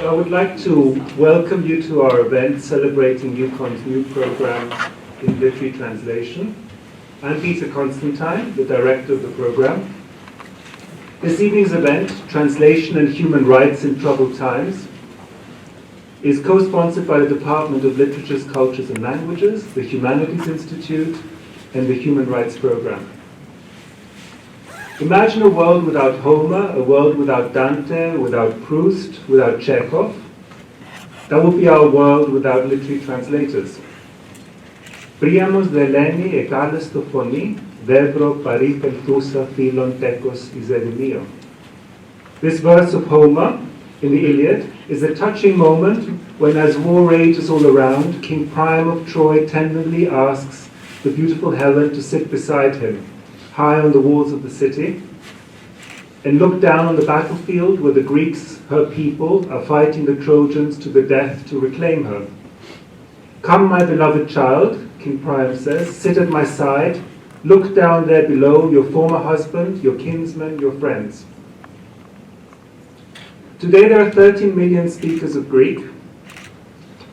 I would like to welcome you to our event celebrating UConn's new program in literary translation. I'm Peter Constantine, the director of the program. This evening's event, Translation and Human Rights in Troubled Times, is co-sponsored by the Department of Literatures, Cultures and Languages, the Humanities Institute, and the Human Rights Program. Imagine a world without Homer, a world without Dante, without Proust, without Chekhov. That would be our world without literary translators. Priamos de Eleni e Kalistofoni, Vebro Paripeltusa Philon Tekos Isedimio. This verse of Homer in the Iliad is a touching moment when, as war rages all around, King Priam of Troy tenderly asks the beautiful Helen to sit beside him, high on the walls of the city, and look down on the battlefield where the Greeks, her people, are fighting the Trojans to the death to reclaim her. Come, my beloved child, King Priam says, sit at my side, look down there below, your former husband, your kinsmen, your friends. Today there are 13 million speakers of Greek,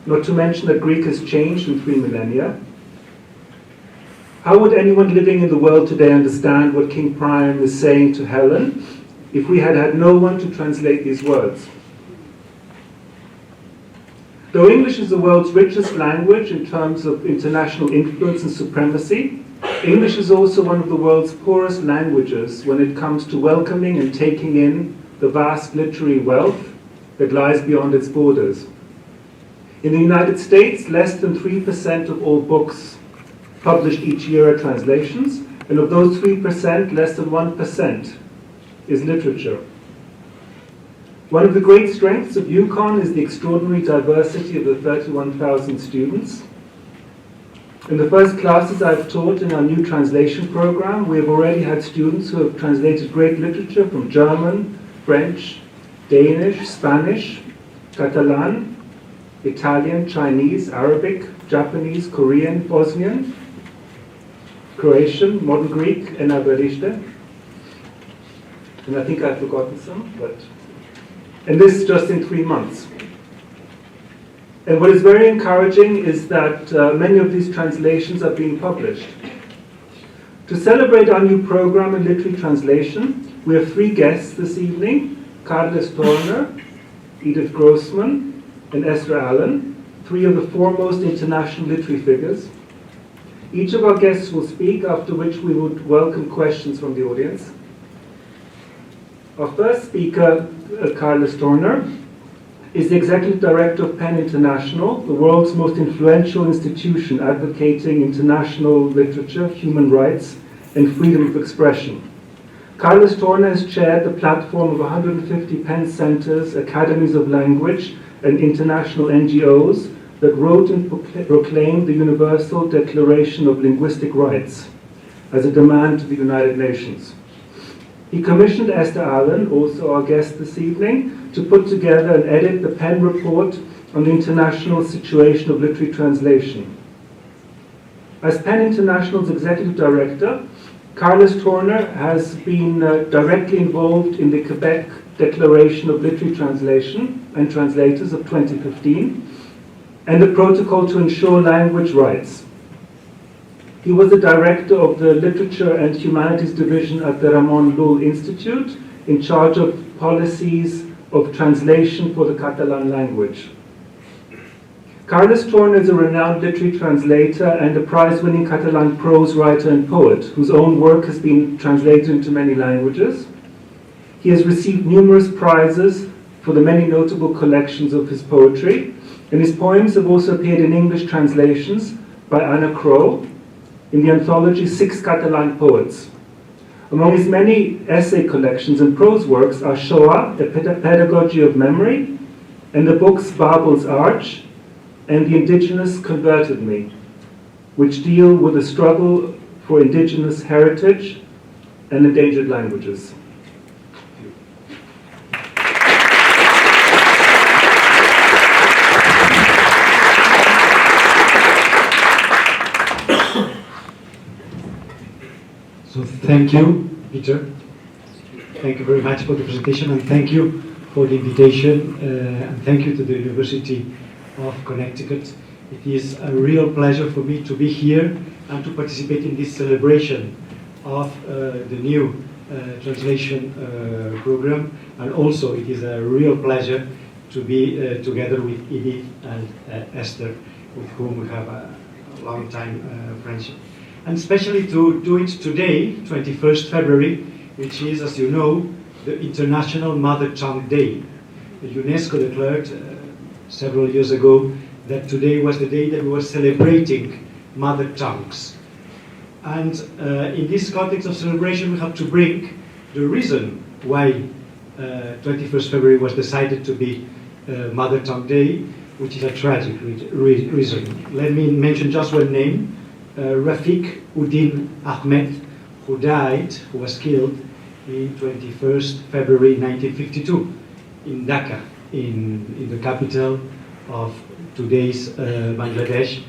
not to mention that Greek has changed in 3 millennia. How would anyone living in the world today understand what King Priam is saying to Helen if we had had no one to translate these words? Though English is the world's richest language in terms of international influence and supremacy, English is also one of the world's poorest languages when it comes to welcoming and taking in the vast literary wealth that lies beyond its borders. In the United States, less than 3% of all books published each year are translations, and of those 3%, less than 1% is literature. One of the great strengths of UConn is the extraordinary diversity of the 31,000 students. In the first classes I've taught in our new translation program, we have already had students who have translated great literature from German, French, Danish, Spanish, Catalan, Italian, Chinese, Arabic, Japanese, Korean, Bosnian, Croatian, Modern Greek, and Aberiste. And I think I've forgotten some, and this just in 3 months. And what is very encouraging is that many of these translations are being published. To celebrate our new program in literary translation, we have 3 guests this evening: Carles Torner, Edith Grossman, and Esther Allen, 3 of the foremost international literary figures. Each of our guests will speak, after which we would welcome questions from the audience. Our first speaker, Carles Torner, is the Executive Director of PEN International, the world's most influential institution advocating international literature, human rights, and freedom of expression. Carles Torner has chaired the platform of 150 PEN centers, academies of language, and international NGOs that wrote and proclaimed the Universal Declaration of Linguistic Rights as a demand to the United Nations. He commissioned Esther Allen, also our guest this evening, to put together and edit the PEN report on the international situation of literary translation. As PEN International's Executive Director, Carles Torner has been directly involved in the Quebec Declaration of Literary Translation and Translators of 2015, and the Protocol to Ensure Language Rights. He was the director of the Literature and Humanities Division at the Ramon Llull Institute, in charge of policies of translation for the Catalan language. Carles Torner is a renowned literary translator and a prize-winning Catalan prose writer and poet, whose own work has been translated into many languages. He has received numerous prizes for the many notable collections of his poetry, and his poems have also appeared in English translations by Anna Crow in the anthology 6 Catalan Poets. Among his many essay collections and prose works are Shoah, a Pedagogy of Memory, and the books Babel's Arch and The Indigenous Converted Me, which deal with the struggle for indigenous heritage and endangered languages. So thank you, Peter. Thank you very much for the presentation, and thank you for the invitation, and thank you to the University of Connecticut. It is a real pleasure for me to be here and to participate in this celebration of the new translation program, and also it is a real pleasure to be together with Edith and Esther, with whom we have a long time friendship. And especially to do it today, 21st February, which is, as you know, the International Mother Tongue Day. The UNESCO declared several years ago that today was the day that we were celebrating mother tongues. And in this context of celebration, we have to bring the reason why 21st February was decided to be Mother Tongue Day, which is a tragic reason. Let me mention just one name, Rafiq Uddin Ahmed, who died, who was killed in 21st February 1952 in Dhaka, in the capital of today's Bangladesh,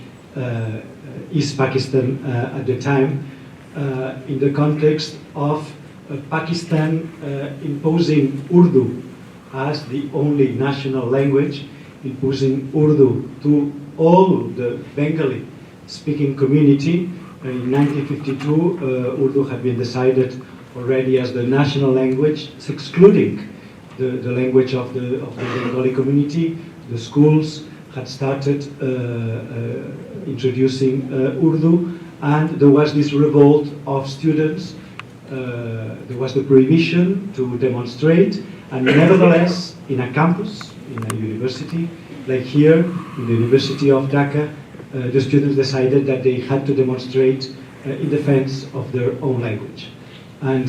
East Pakistan at the time, in the context of Pakistan imposing Urdu as the only national language, imposing Urdu to all the Bengali speaking community. In 1952, Urdu had been decided already as the national language, excluding the language of the Bengali community. The schools had started introducing Urdu, and there was this revolt of students. There was the prohibition to demonstrate, and nevertheless, in a campus, in a university, like here, in the University of Dhaka, the students decided that they had to demonstrate in defense of their own language. And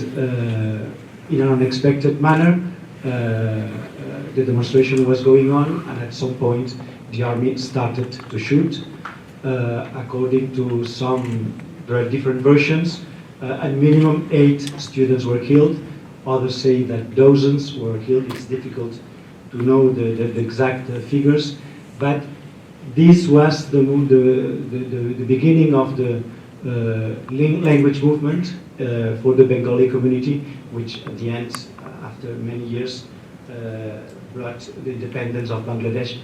in an unexpected manner, the demonstration was going on, and at some point, the army started to shoot. According to some, there are different versions. At minimum 8 students were killed. Others say that dozens were killed. It's difficult to know the exact figures, but this was the beginning of the language movement for the Bengali community, which at the end, after many years, brought the independence of Bangladesh,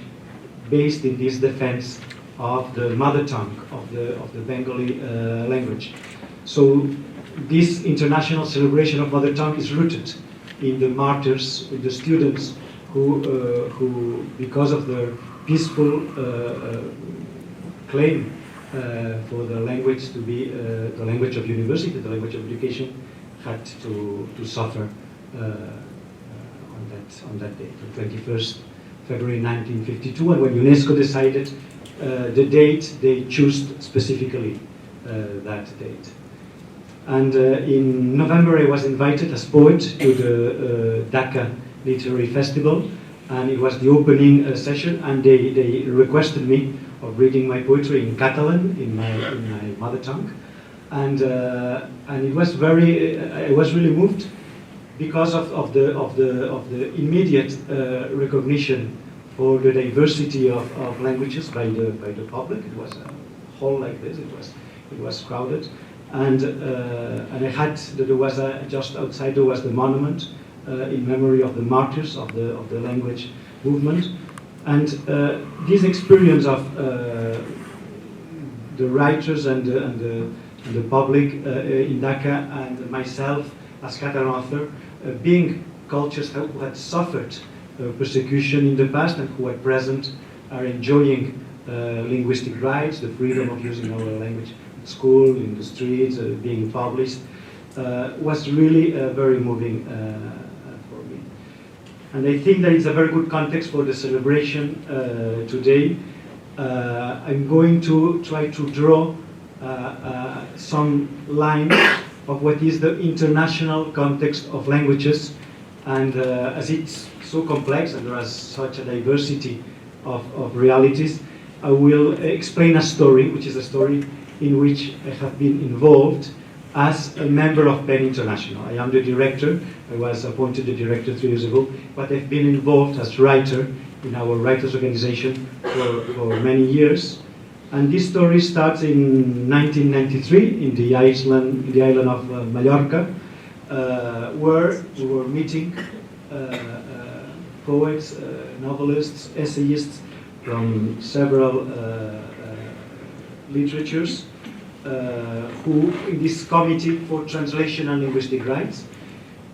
based in this defense of the mother tongue of the Bengali language. So this international celebration of mother tongue is rooted in the martyrs, in the students who because of their peaceful claim for the language to be the language of university, the language of education, had to suffer on that day, the 21st February 1952. And when UNESCO decided the date, they chose specifically that date. And in November, I was invited as poet to the Dhaka Literary Festival, and it was the opening session, and they requested me of reading my poetry in Catalan, in my mother tongue, and it was I was really moved because of the immediate recognition for the diversity of languages by the public. It was a hall like this. It was crowded. And I had, there was just outside there was the monument in memory of the martyrs of the language movement. And this experience of the writers and the public in Dhaka, and myself as Catalan author, being cultures who had suffered persecution in the past and who at present are enjoying linguistic rights, the freedom of using our language school, in the streets, being published, was really very moving for me. And I think that it's a very good context for the celebration today. I'm going to try to draw some lines of what is the international context of languages, and as it's so complex and there is such a diversity of realities, I will explain a story, which is a story in which I have been involved as a member of PEN International. I am the director. I was appointed the director 3 years ago, but I've been involved as writer in our writers' organization for many years. And this story starts in 1993 in the island of Mallorca, where we were meeting poets, novelists, essayists from several literatures who, in this Committee for Translation and Linguistic Rights,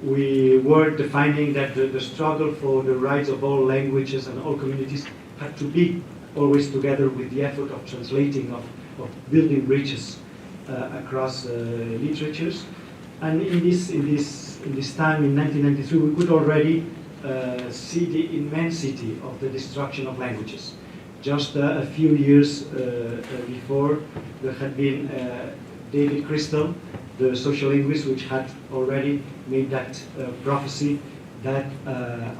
we were defining that the struggle for the rights of all languages and all communities had to be always together with the effort of translating, of building bridges across literatures. And in this time, in 1993, we could already see the immensity of the destruction of languages. Just a few years before, there had been David Crystal, the social linguist, which had already made that prophecy that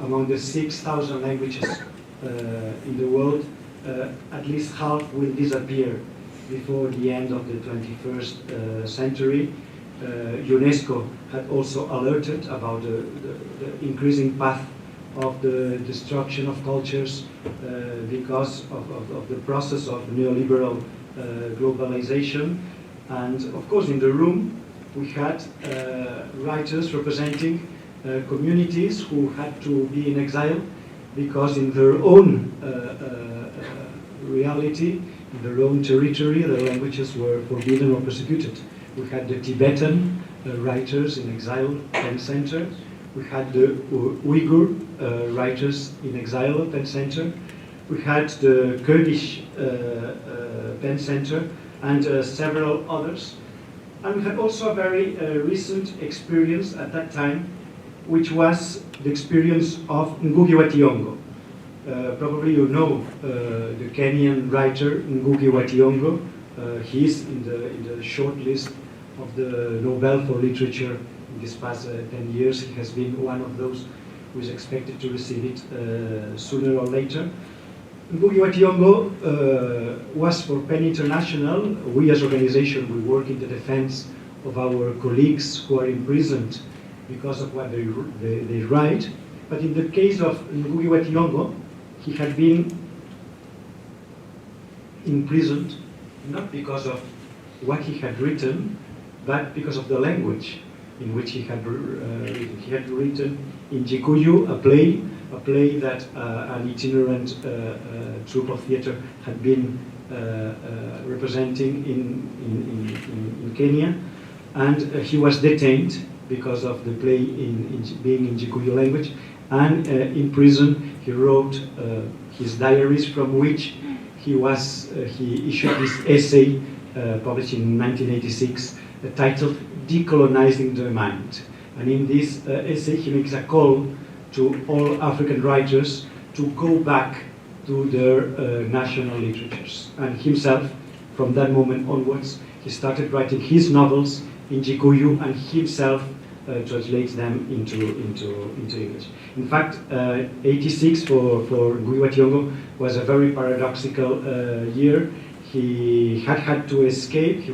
among the 6,000 languages in the world, at least half will disappear before the end of the 21st century. UNESCO had also alerted about the increasing path of the destruction of cultures because of the process of neoliberal globalization. And of course, in the room, we had writers representing communities who had to be in exile because in their own reality, in their own territory, their languages were forbidden or persecuted. We had the Tibetan writers in exile, Pen Center. We had the Uyghur writers in exile, Pen Center. We had the Kurdish Pen Center and several others. And we had also a very recent experience at that time, which was the experience of Ngugi wa Thiong'o. Probably you know the Kenyan writer Ngugi wa Thiong'o. He is in the short list of the Nobel for Literature in this past 10 years. He has been one of those who is expected to receive it sooner or later. Ngugi wa Thiong'o was for PEN International. We as organization, we work in the defense of our colleagues who are imprisoned because of what they write. But in the case of Ngugi wa Thiong'o, he had been imprisoned not because of what he had written, but because of the language in which he had written. He had written in Gikuyu, a play that an itinerant troupe of theater had been representing in Kenya, and he was detained because of the play being in Gikuyu language, and in prison he wrote his diaries, from which he issued this essay published in 1986 titled Decolonizing the Mind. And in this essay he makes a call to all African writers to go back to their national literatures. And himself, from that moment onwards, he started writing his novels in Gikuyu and himself translates them into English. In fact, 86 for Ngugi wa Thiong'o was a very paradoxical year. He had to escape. He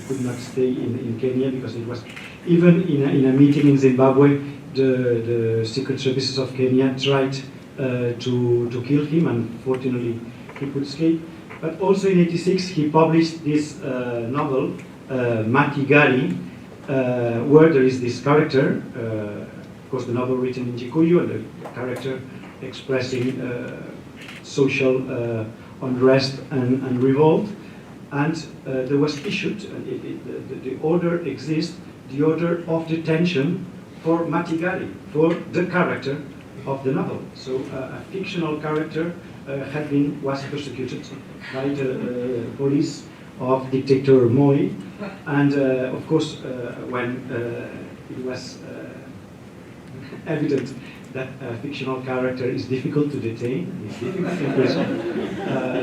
could not stay in Kenya because it was, even in a meeting in Zimbabwe, the secret services of Kenya tried to kill him, and fortunately he could escape. But also in 86 he published this novel, Matigari, where there is this character, of course the novel written in Gikuyu, and the character expressing social unrest and revolt. And there was issued, the order exists, the order of detention for Matigari, for the character of the novel. So a fictional character was persecuted by the police of dictator Moi, and of course when it was evident that a fictional character is difficult to detain, is difficult to imprison,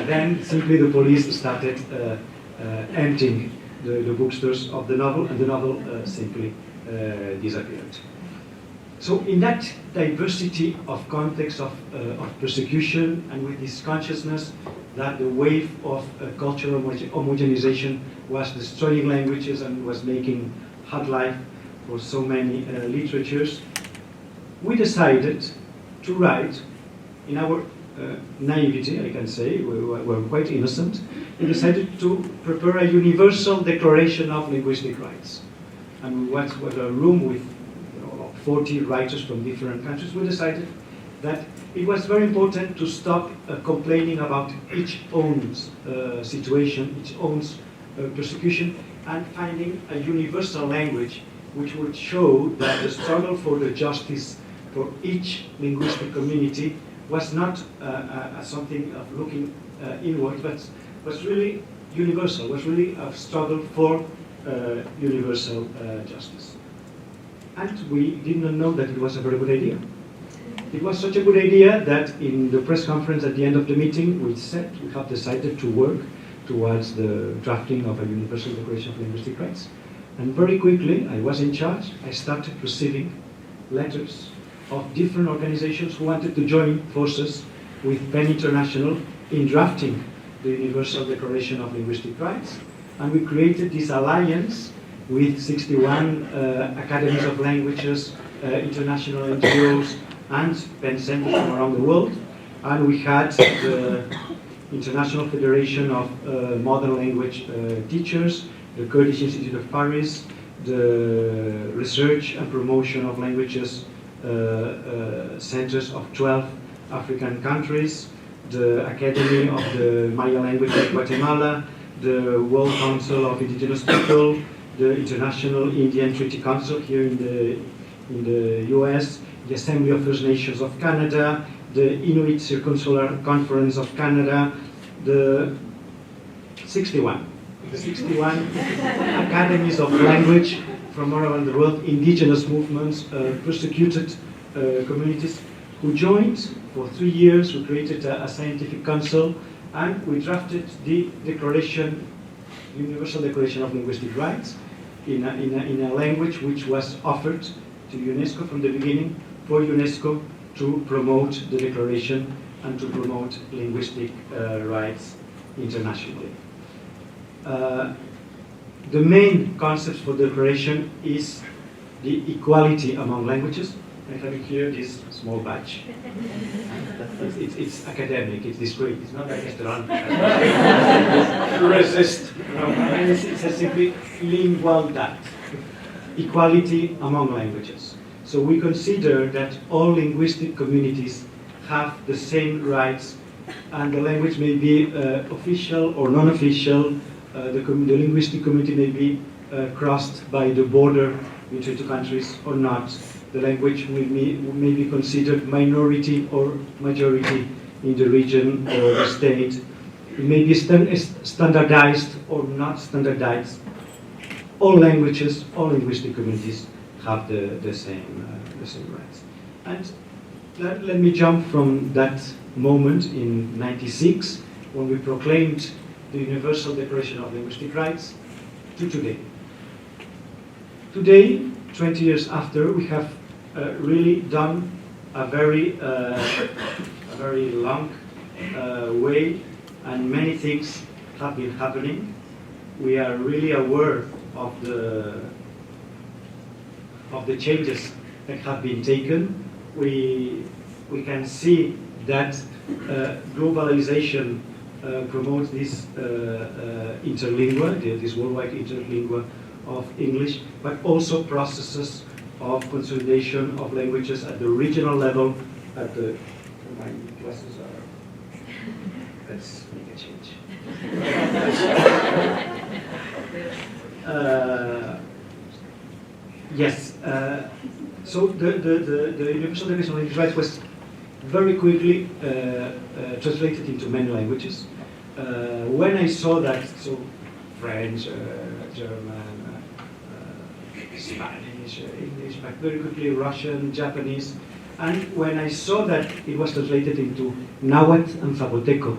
then simply the police started emptying the bookstores of the novel, and the novel simply disappeared. So in that diversity of context of persecution, and with this consciousness that the wave of cultural homogenization was destroying languages and was making hard life for so many literatures, we decided to write, in our naivety, I can say, we were quite innocent, we decided to prepare a universal declaration of linguistic rights. And we went to a room with 40 writers from different countries, we decided that it was very important to stop complaining about each own situation, each own persecution, and finding a universal language which would show that the struggle for the justice for each linguistic community was not something of looking inward, but was really universal, was really a struggle for universal justice. And we did not know that it was a very good idea. It was such a good idea that in the press conference at the end of the meeting, we said we have decided to work towards the drafting of a Universal Declaration of Linguistic Rights. And very quickly, I was in charge, I started receiving letters of different organizations who wanted to join forces with PEN International in drafting the Universal Declaration of Linguistic Rights. And we created this alliance with 61 academies of languages, international NGOs, and PEN centers from around the world. And we had the International Federation of Modern Language Teachers, the Kurdish Institute of Paris, the Research and Promotion of Languages centers of 12 African countries, the Academy of the Maya Language of Guatemala, the World Council of Indigenous People, the International Indian Treaty Council here in the US, the Assembly of First Nations of Canada, the Inuit Circumpolar Conference of Canada, the 61 academies of language from all around the world, indigenous movements, persecuted communities who joined for 3 years. We created a scientific council and we drafted the declaration, Universal Declaration of Linguistic Rights in a language which was offered to UNESCO from the beginning for UNESCO to promote the declaration and to promote linguistic rights internationally. The main concepts for the declaration is the equality among languages. I have here this small badge. It's academic, it's discreet, it's not like restaurant. Resist. And it's simply lingualdad, equality among languages. So we consider that all linguistic communities have the same rights, and the language may be official or non-official. The linguistic community may be crossed by the border between two countries or not. The language may be considered minority or majority in the region or the state. It may be standardized or not standardized. All languages, all linguistic communities have the same rights. And let me jump from that moment in '96, when we proclaimed the Universal Declaration of Linguistic Rights, to today. Today, 20 years after, we have really done a very long way, and many things have been happening. We are really aware of the changes that have been taken. We can see that globalization promotes this interlingua, this worldwide interlingua of English, but also processes of consolidation of languages at the regional level. My glasses are. Let's make a change. Yes. So the Universal Declaration of Linguistic Rights was very quickly translated into many languages. When I saw that, so French, German, Spanish, English, but very quickly Russian, Japanese, and when I saw that it was translated into Nahuatl and Zapoteco,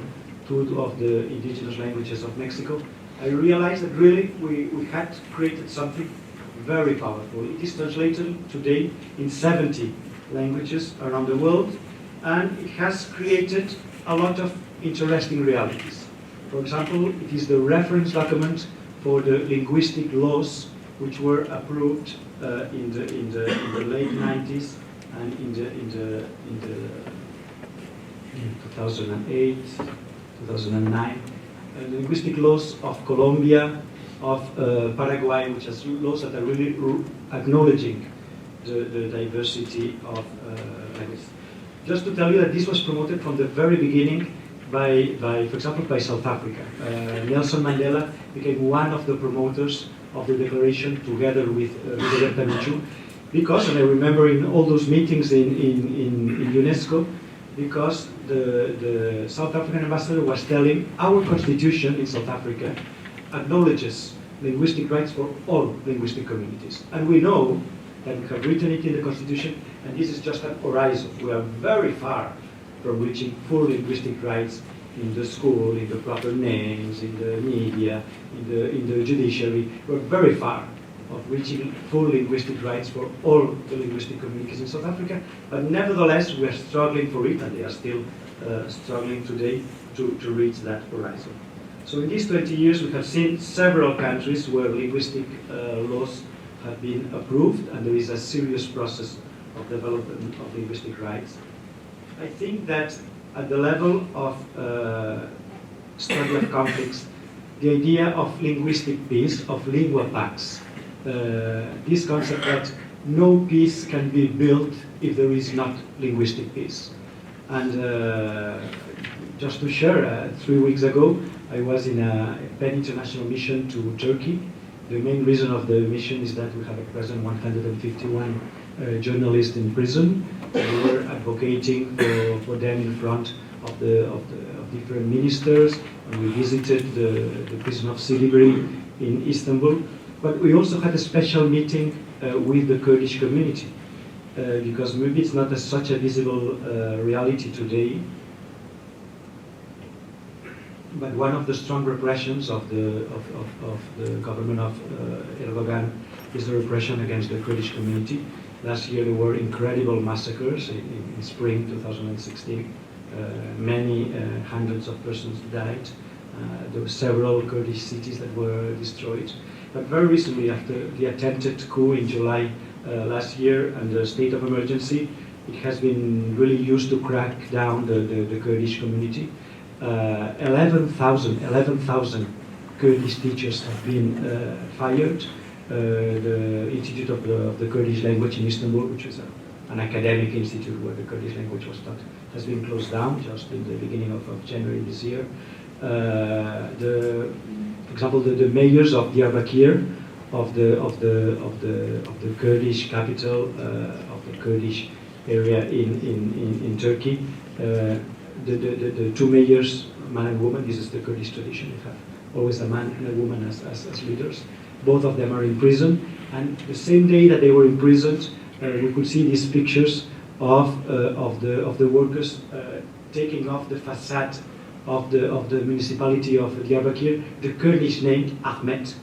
two of the indigenous languages of Mexico, I realized that really we had created something very powerful. It is translated today in 70 languages around the world, and it has created a lot of interesting realities. For example, it is the reference document for the linguistic laws which were approved in the late 90s and in 2008, 2009. The linguistic laws of Colombia, of Paraguay, which has laws that are really acknowledging the diversity of languages. Just to tell you that this was promoted from the very beginning by for example, by South Africa. Nelson Mandela became one of the promoters of the declaration together with Roberta Michu, because, and I remember in all those meetings in UNESCO, because the South African ambassador was telling our constitution in South Africa acknowledges linguistic rights for all linguistic communities. And we know that we have written it in the constitution, and this is just an horizon. We are very far from reaching full linguistic rights in the school, in the proper names, in the media, in the judiciary. We're very far of reaching full linguistic rights for all the linguistic communities in South Africa, but nevertheless we are struggling for it, and they are still struggling today to reach that horizon. So in these 20 years we have seen several countries where linguistic laws have been approved, and there is a serious process of development of linguistic rights. I think that at the level of study of conflicts, the idea of linguistic peace, of lingua pax, this concept that no peace can be built if there is not linguistic peace. And just to share, 3 weeks ago, I was in a PEN international mission to Turkey. The main reason of the mission is that we have at present 151 journalists in prison. We were advocating for them in front of different ministers, and we visited the prison of Silivri in Istanbul. But we also had a special meeting with the Kurdish community, because maybe it's not such a visible reality today, but one of the strong repressions of the government of Erdogan is the repression against the Kurdish community. Last year there were incredible massacres in spring 2016. Many hundreds of persons died. There were several Kurdish cities that were destroyed. But very recently, after the attempted coup in July last year and the state of emergency, it has been really used to crack down the Kurdish community. 11,000 Kurdish teachers have been fired. The Institute of the Kurdish Language in Istanbul, which is an academic institute where the Kurdish language was taught, has been closed down just in the beginning of January this year. For example, the mayors of Diyarbakir, of the Kurdish capital, of the Kurdish area in Turkey, the two mayors, man and woman, this is the Kurdish tradition. You have always a man and a woman as leaders. Both of them are in prison, and the same day that they were imprisoned, we could see these pictures of the workers taking off the facade of the municipality of Diyarbakir, the Kurdish name Ahmet,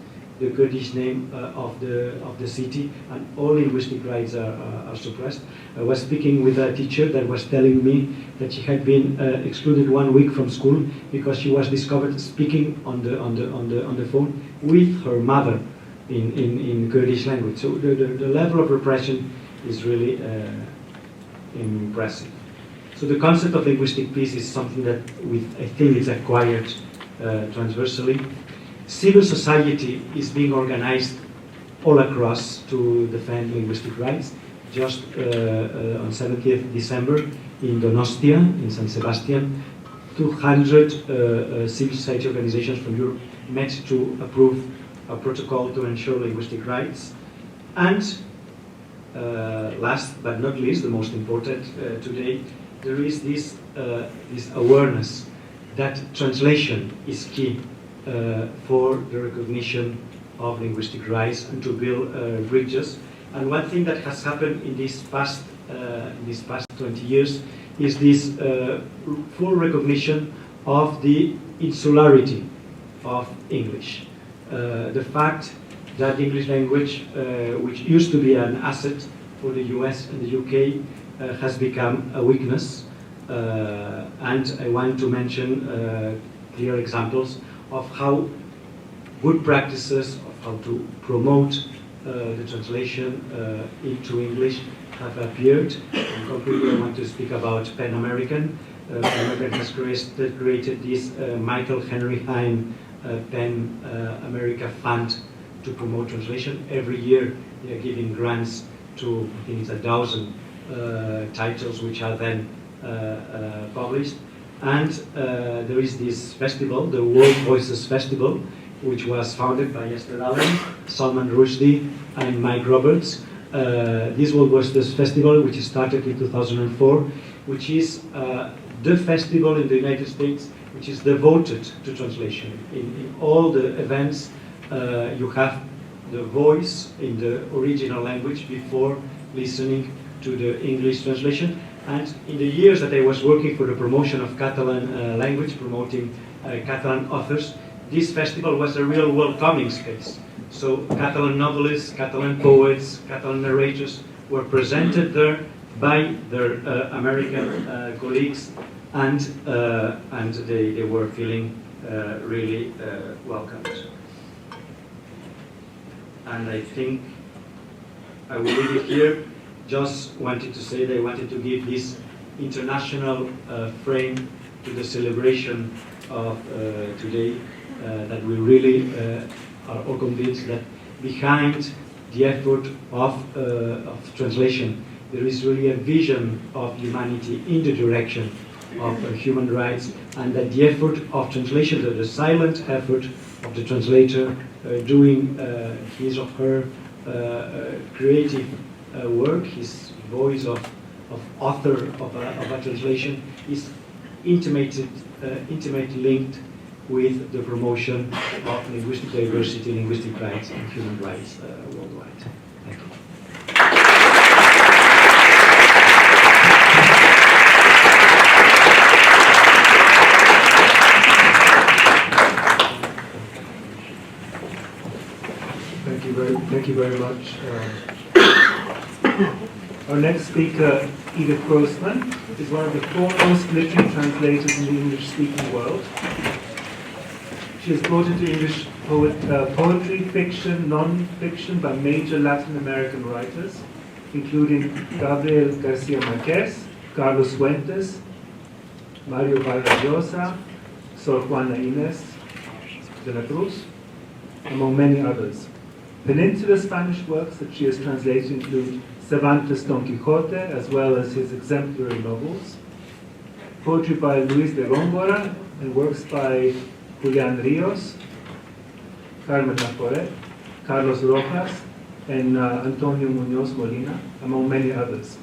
the Kurdish name of the city, and all linguistic rights are suppressed. I was speaking with a teacher that was telling me that she had been excluded 1 week from school because she was discovered speaking on the phone with her mother in Kurdish language. So the level of repression is really impressive. So the concept of linguistic peace is something that I think is acquired transversally. Civil society is being organized all across to defend linguistic rights. Just on 70th December in Donostia, in San Sebastian, 200 civil society organizations from Europe met to approve a protocol to ensure linguistic rights. And last but not least, the most important today, there is this awareness that translation is key for the recognition of linguistic rights and to build bridges. And one thing that has happened in these past 20 years is this full recognition of the insularity of English. The fact that the English language, which used to be an asset for the US and the UK, has become a weakness. And I want to mention clear examples of how good practices of how to promote the translation into English have appeared. And concretely, I want to speak about PEN American. PEN American has created this Michael Henry Heim PEN America Fund to promote translation. Every year, they are giving grants to, I think it's 1,000 titles which are then published. And there is this festival, the World Voices Festival, which was founded by Esther, Salman Rushdie, and Mike Roberts. This World Voices Festival, which started in 2004, which is the festival in the United States which is devoted to translation. In all the events, you have the voice in the original language before listening to the English translation. And in the years that I was working for the promotion of Catalan language, promoting Catalan authors, this festival was a real welcoming space. So Catalan novelists, Catalan poets, Catalan narrators were presented there by their American colleagues, and they were feeling really welcomed. And I think I will leave it here. Just wanted to say that I wanted to give this international frame to the celebration of today, that we really are all convinced that behind the effort of translation, there is really a vision of humanity in the direction of human rights, and that the effort of translation, the silent effort of the translator doing his or her creative work, his voice of author of a translation, is intimately linked with the promotion of linguistic diversity, linguistic rights, and human rights worldwide. Thank you. Thank you very much. Our next speaker, Edith Grossman, is one of the foremost literary translators in the English-speaking world. She has brought into English poetry, fiction, non-fiction by major Latin American writers, including Gabriel Garcia Marquez, Carlos Fuentes, Mario Vargas Llosa, Sor Juana Inés de la Cruz, among many others. Peninsular Spanish works that she has translated include Cervantes' Don Quixote, as well as his exemplary novels, poetry by Luis de Góngora, and works by Julián Ríos, Carmen Laforet, Carlos Rojas, and Antonio Muñoz Molina, among many others.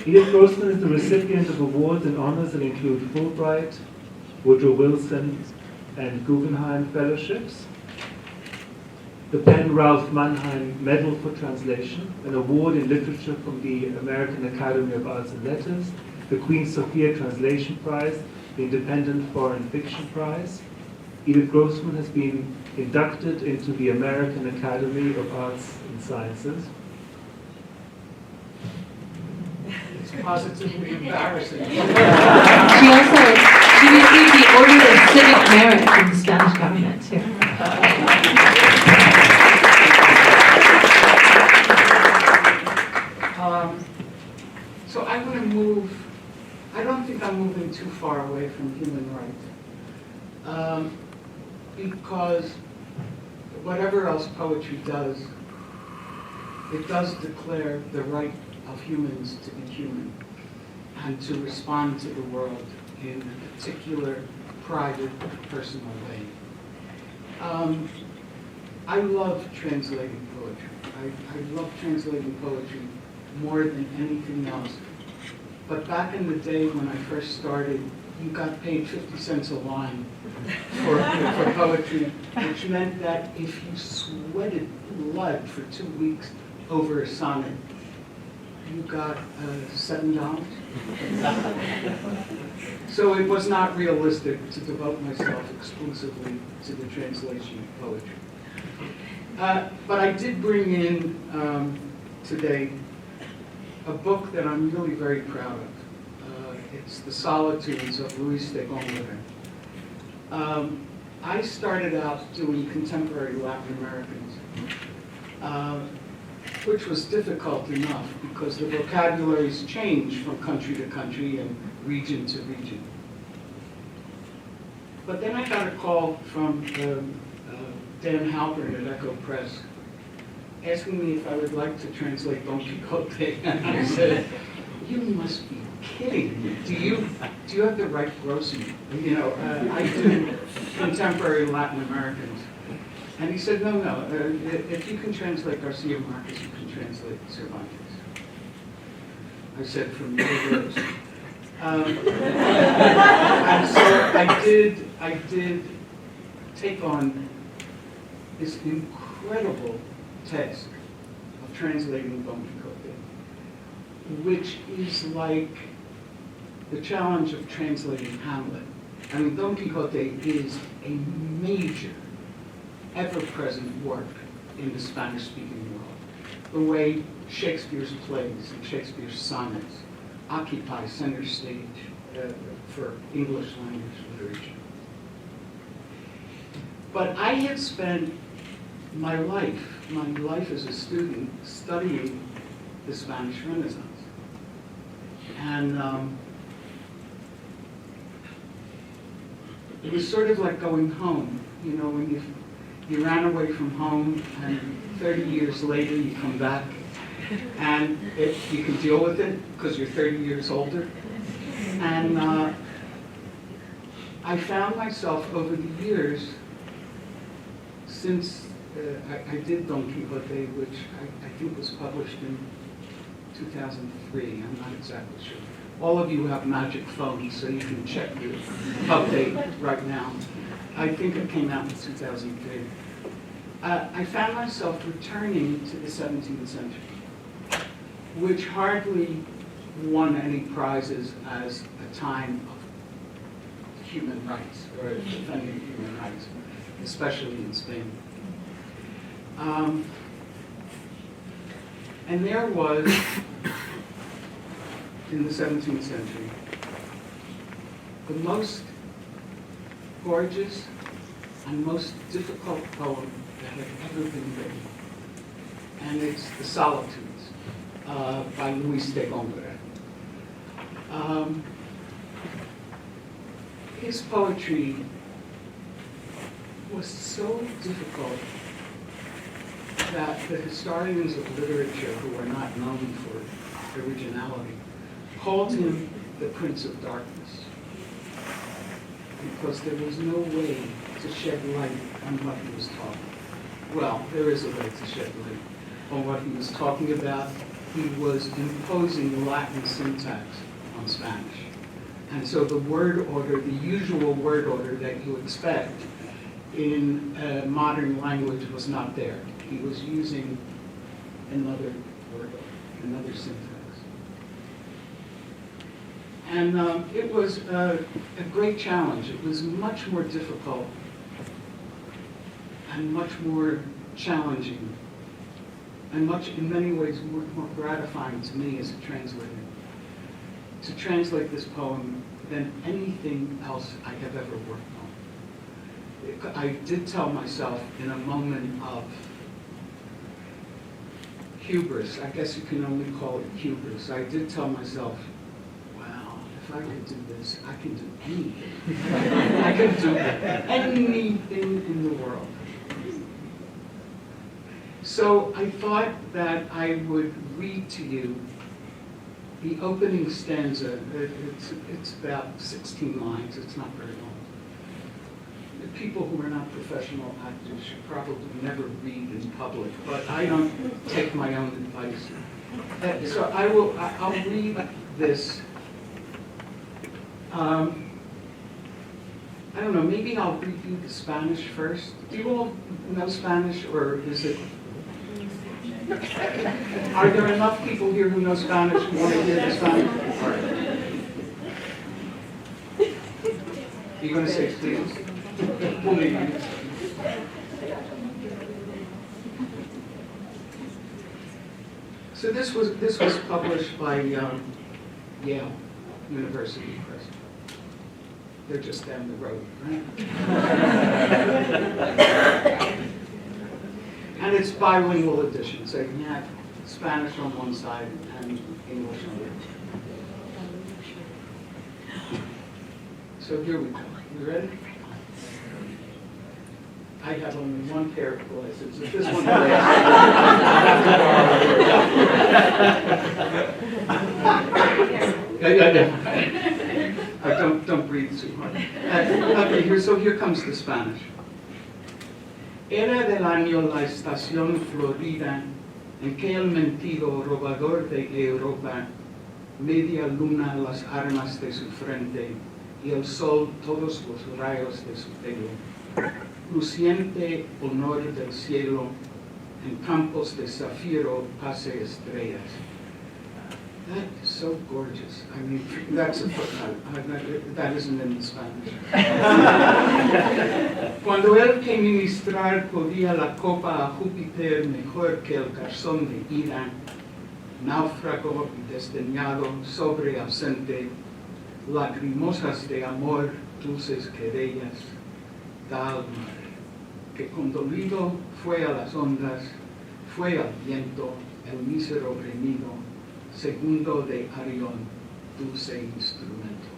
Edith Grossman is the recipient of awards and honors that include Fulbright, Woodrow Wilson, and Guggenheim Fellowships, the Penn Ralph Mannheim Medal for Translation, an award in literature from the American Academy of Arts and Letters, the Queen Sophia Translation Prize, the Independent Foreign Fiction Prize. Edith Grossman has been inducted into the American Academy of Arts and Sciences. It's positively embarrassing. She received the Order of Civic Merit from the Spanish government too. So I'm going to move, I don't think I'm moving too far away from human rights. Because whatever else poetry does, it does declare the right of humans to be human and to respond to the world in a particular, private, personal way. I love translating poetry. I love translating poetry more than anything else. But back in the day when I first started, you got paid 50 cents a line for poetry, which meant that if you sweated blood for 2 weeks over a sonnet, you got $7. So it was not realistic to devote myself exclusively to the translation of poetry. But I did bring in today a book that I'm really very proud of. It's The Solitudes of Luis de Góngora. I started out doing contemporary Latin Americans, which was difficult enough because the vocabularies change from country to country and region to region. But then I got a call from Dan Halpern at Echo Press, asking me if I would like to translate Don Quixote, and I said, "You must be kidding me. Do you have the right Grossman? You know, I do contemporary Latin Americans." And he said, "No, if you can translate Garcia Marquez, you can translate Cervantes." I said, "From your words." And so I did take on this incredible task of translating Don Quixote, which is like the challenge of translating Hamlet. I mean, Don Quixote is a major, ever-present work in the Spanish-speaking world. The way Shakespeare's plays and Shakespeare's sonnets occupy center stage for English language literature. But I had spent my life as a student studying the Spanish Renaissance. And it was sort of like going home, you know, when you ran away from home and 30 years later you come back and you can deal with it because you're 30 years older. And I found myself over the years, since I did Don Quixote, which I think was published in 2003, I'm not exactly sure. All of you have magic phones, so you can check your update right now. I think it came out in 2003. I found myself returning to the 17th century, which hardly won any prizes as a time of human rights, or defending human rights, especially in Spain. And there was, in the 17th century, the most gorgeous and most difficult poem that had ever been written. And it's The Solitudes by Luis de Góngora. His poetry was so difficult that the historians of literature, who are not known for originality, called him the Prince of Darkness, because there was no way to shed light on what he was talking. Well, there is a way to shed light on what he was talking about. He was imposing Latin syntax on Spanish. And so the word order, the usual word order that you expect in modern language was not there. He was using another word order, another syntax. And it was a great challenge. It was much more difficult and much more challenging and in many ways, more gratifying to me as a translator to translate this poem than anything else I have ever worked on. I did tell myself in a moment of hubris, I guess you can only call it hubris, I did tell myself, wow, if I could do this, I can do anything. I can do anything in the world. So I thought that I would read to you the opening stanza. It's about 16 lines, it's not very long. The people who are not professional actors should probably never read in public, but I don't take my own advice. So I'll read this. I don't know, maybe I'll read you the Spanish first. Do you all know Spanish, or is it? Are there enough people here who know Spanish who want to hear the Spanish? All right. Are you going to say please? Please. So this was published by Yale University Press. They're just down the road, right? And it's bilingual edition, so you can have Spanish on one side and English on the other. So here we go. You ready? I have only one pair of glasses. If this one breaks, don't breathe too hard. Okay, here comes the Spanish. Era del año la estación florida en que el mentido robador de Europa, media luna las armas de su frente y el sol todos los rayos de su pelo, luciente honor del cielo, en campos de zafiro pase estrellas. That is so gorgeous. I mean, that's a footnote. That isn't in the Spanish. Cuando el que ministrar podía la copa a Júpiter mejor que el garzón de ira, náufrago y desdeñado sobre ausente, lagrimosas de amor, dulces querellas, da al mar, que condolido fue a las ondas, fue al viento, el mísero bremido, segundo de Arión, dulce instrumento.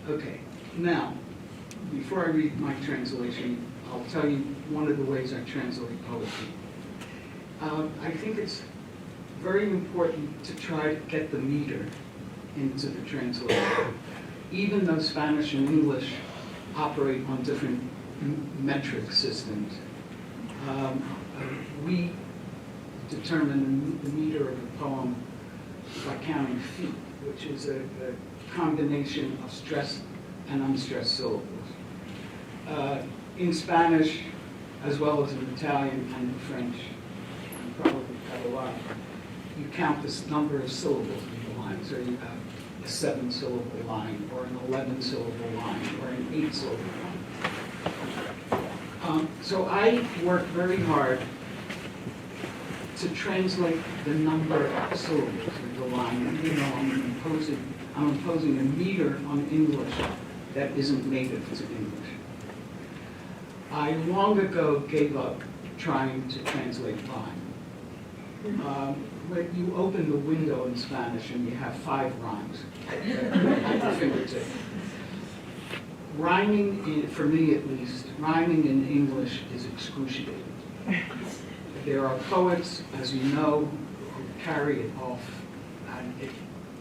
Okay, now, before I read my translation, I'll tell you one of the ways I translate poetry. I think it's very important to try to get the meter into the translation. Even though Spanish and English operate on different metric systems, we determine the meter of a poem by counting feet, which is a combination of stressed and unstressed syllables. In Spanish, as well as in Italian and in French, and probably Catalan, you count this number of syllables in the line. So you have a 7-syllable line, or an 11-syllable line, or an 8-syllable line. So I work very hard to translate the number of syllables in the line, and I'm imposing a meter on English that isn't native to English. I long ago gave up trying to translate rhyme. When you open the window in Spanish and you have 5 rhymes at your fingertip. Rhyming, for me at least, rhyming in English is excruciating. There are poets, as you know, who carry it off, and it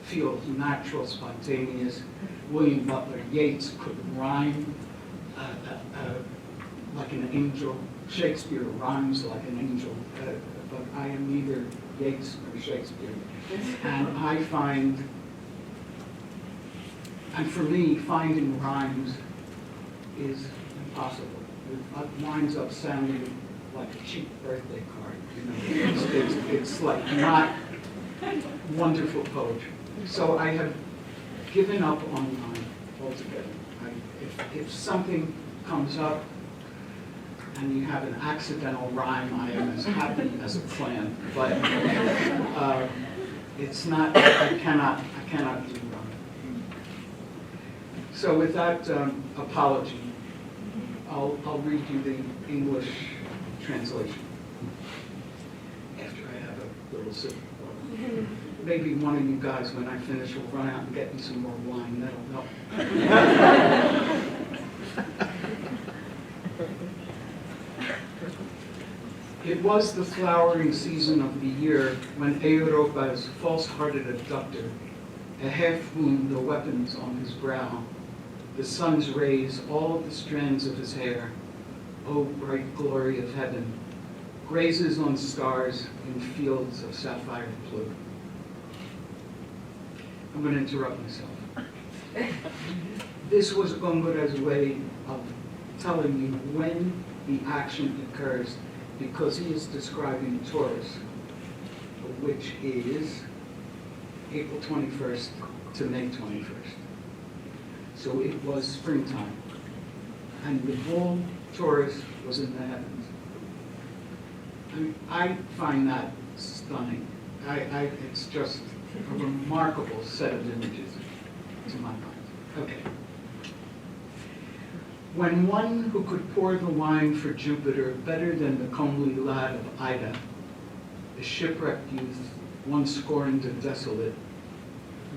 feels natural, spontaneous. William Butler Yeats could rhyme like an angel. Shakespeare rhymes like an angel, but I am neither Yeats nor Shakespeare. And I find, and for me, finding rhymes is impossible. It winds up sounding like a cheap birthday card. It's like not wonderful poetry. So I have given up on rhyme altogether. If something comes up and you have an accidental rhyme, I am as happy as a clam. But it's not. I cannot do rhyme. So with that apology, I'll read you the English translation after I have a little sip of water. Maybe one of you guys, when I finish, will run out and get me some more wine. That'll help. It was the flowering season of the year when Europa's false-hearted abductor, a half-moon the weapons on his brow, the sun's rays all the strands of his hair, O bright glory of heaven, grazes on stars in fields of sapphire blue. I'm going to interrupt myself. This was Góngóra's way of telling you when the action occurs, because he is describing Taurus, which is April 21st to May 21st. So it was springtime, and the bull Taurus was in the heavens. I find that stunning. It's just a remarkable set of images to my mind. Okay. When one who could pour the wine for Jupiter better than the comely lad of Ida, the shipwrecked youth, once scorned and desolate,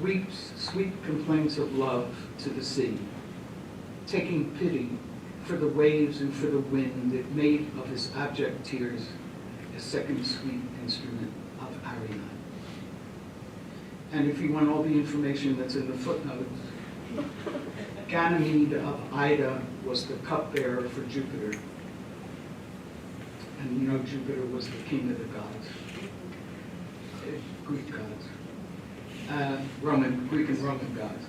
weeps sweet complaints of love to the sea, taking pity for the waves and for the wind, it made of his abject tears a second sweet instrument of Ariane. And if you want all the information that's in the footnotes, Ganymede of Ida was the cupbearer for Jupiter. And you know Jupiter was the king of the gods, Greek gods, Greek and Roman gods.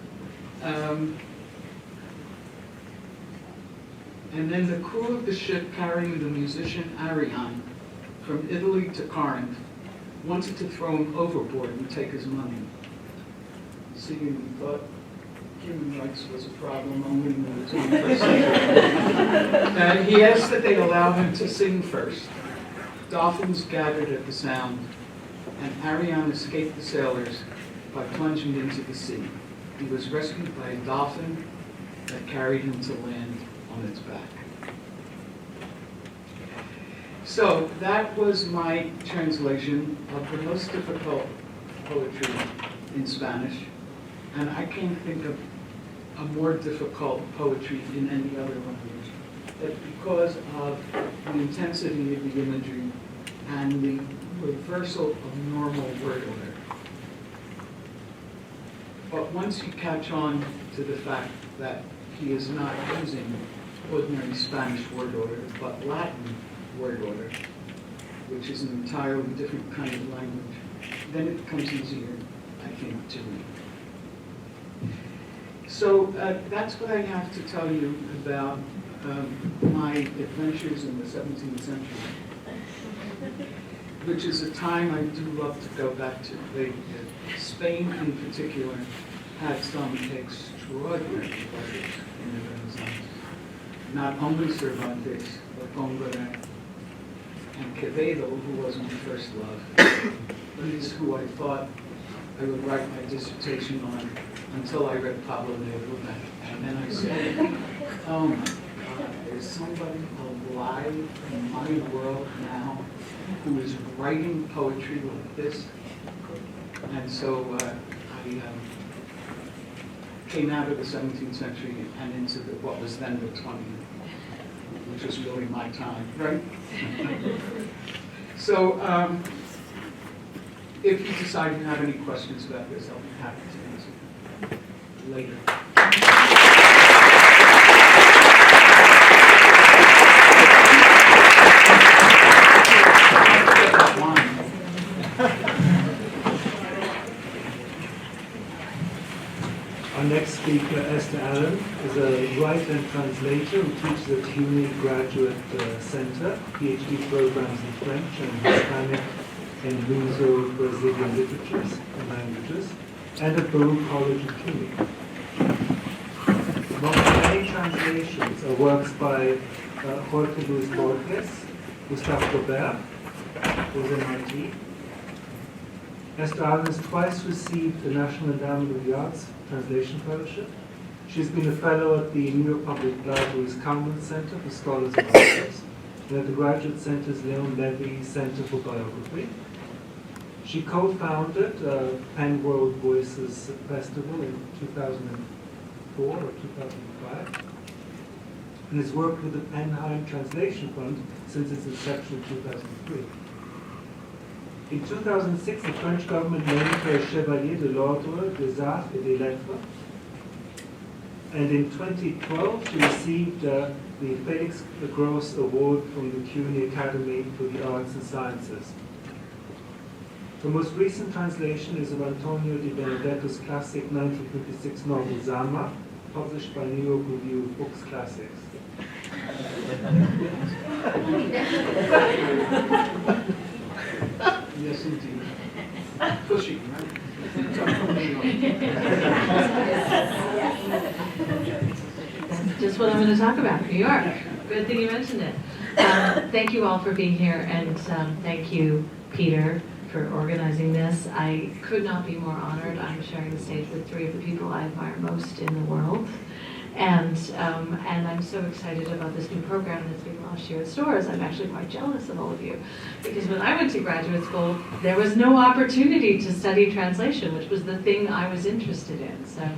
And then the crew of the ship carrying the musician Ariane from Italy to Corinth wanted to throw him overboard and take his money. See, we thought human rights was a problem only in the 21st century. He asked that they allow him to sing first. Dolphins gathered at the sound, and Ariane escaped the sailors by plunging into the sea. He was rescued by a dolphin that carried him to land on its back. So that was my translation of the most difficult poetry in Spanish, and I can't think of a more difficult poetry in any other language. But because of the intensity of the imagery and the reversal of normal word order. But once you catch on to the fact that he is not using ordinary Spanish word order, but Latin word order, which is an entirely different kind of language, then it becomes easier, I think, to read. So that's what I have to tell you about my adventures in the 17th century, which is a time I do love to go back to. Spain in particular had some extraordinary poets in the Renaissance. Not only Cervantes, but Góngora and Quevedo, who was my first love. These who I thought I would write my dissertation on until I read Pablo Neruda. And then I said, oh my God, there's somebody alive in my world now who is writing poetry like this. And so I came out of the 17th century and into what was then the 20th, which was really my time, right? So if you decide you have any questions about this, I'll be happy to answer later. Our next speaker, Esther Allen, is a writer and translator who teaches at CUNY Graduate Center, PhD programs in French and Hispanic and Luso-Brazilian literatures and languages, and at Baruch College at CUNY. Among the many translations are works by Jorge Luis Borges, Gustave Flaubert, who was MIT. Esther Allen has twice received the National Endowment of the Arts Translation Fellowship. She's been a fellow at the New York Public Library's Kalman Center for Scholars and Authors, and at the Graduate Center's Leon Levy Center for Biography. She co-founded Penn World Voices Festival in 2004 or 2005, and has worked with the Penheim Translation Fund since its inception in 2003. In 2006, the French government named her Chevalier de l'Ordre des Arts et des Lettres. And in 2012, she received the Felix Gross Award from the CUNY Academy for the Arts and Sciences. The most recent translation is of Antonio Di Benedetto's classic 1956 novel Zama, published by New York Review of Books Classics. Yes, indeed. Pushing, right? That's just what I'm going to talk about, New York. Good thing you mentioned it. Thank you all for being here, and thank you, Peter, for organizing this. I could not be more honored. I'm sharing the stage with three of the people I admire most in the world. And I'm so excited about this new program that's being launched here at Storrs. I'm actually quite jealous of all of you, because when I went to graduate school, there was no opportunity to study translation, which was the thing I was interested in. So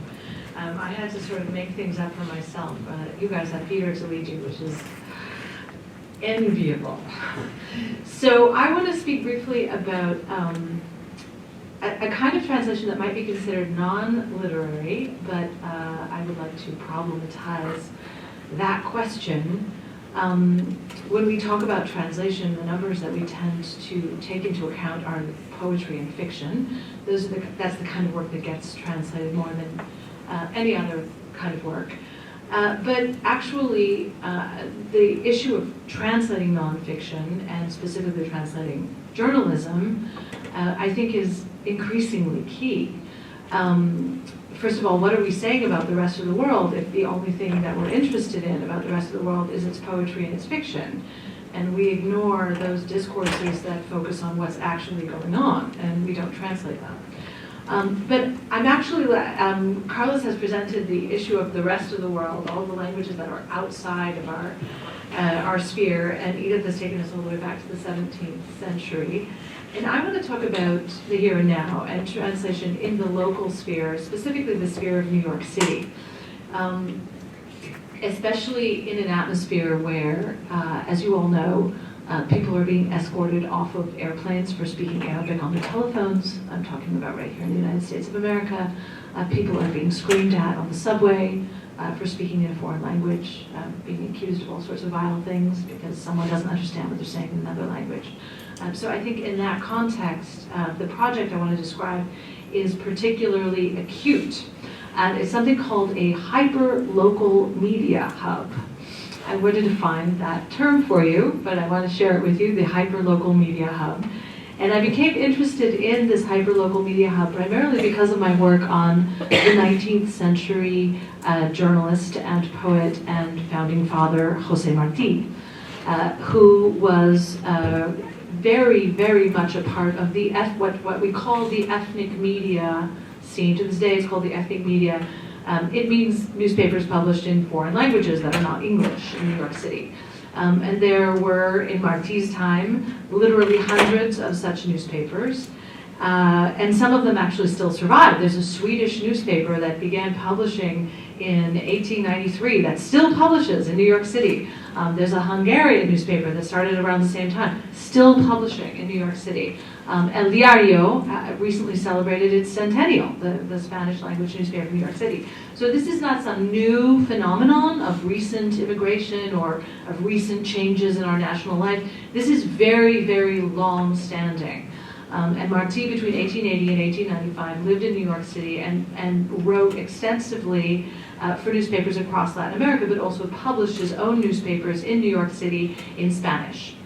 I had to sort of make things up for myself. You guys have Peter to lead you, which is enviable. So I want to speak briefly about a kind of translation that might be considered non-literary, but I would like to problematize that question. When we talk about translation, the numbers that we tend to take into account are poetry and fiction. That's the kind of work that gets translated more than any other kind of work. But actually, the issue of translating nonfiction, and specifically translating journalism, I think is increasingly key. First of all, what are we saying about the rest of the world if the only thing that we're interested in about the rest of the world is its poetry and its fiction? And we ignore those discourses that focus on what's actually going on, and we don't translate them. But I'm actually, Carlos has presented the issue of the rest of the world, all the languages that are outside of our sphere, and Edith has taken us all the way back to the 17th century. And I want to talk about the here and now and translation in the local sphere, specifically the sphere of New York City. Especially in an atmosphere where, as you all know, people are being escorted off of airplanes for speaking Arabic on their telephones. I'm talking about right here in the United States of America. People are being screamed at on the subway for speaking in a foreign language, being accused of all sorts of vile things because someone doesn't understand what they're saying in another language. So I think in that context, the project I want to describe is particularly acute. And it's something called a hyper-local media hub. I'm going to define that term for you, but I want to share it with you, the hyper-local media hub. And I became interested in this hyper-local media hub primarily because of my work on the 19th century journalist and poet and founding father, José Martí, who was very, very much a part of the what we call the ethnic media scene. To this day, it's called the ethnic media. It means newspapers published in foreign languages that are not English in New York City. And there were, in Martí's time, literally hundreds of such newspapers. And some of them actually still survive. There's a Swedish newspaper that began publishing in 1893 that still publishes in New York City. There's a Hungarian newspaper that started around the same time, still publishing in New York City. El Diario recently celebrated its centennial, the Spanish language newspaper in New York City. So this is not some new phenomenon of recent immigration or of recent changes in our national life. This is very, very long-standing. And Martí, between 1880 and 1895, lived in New York City and wrote extensively for newspapers across Latin America, but also published his own newspapers in New York City in Spanish.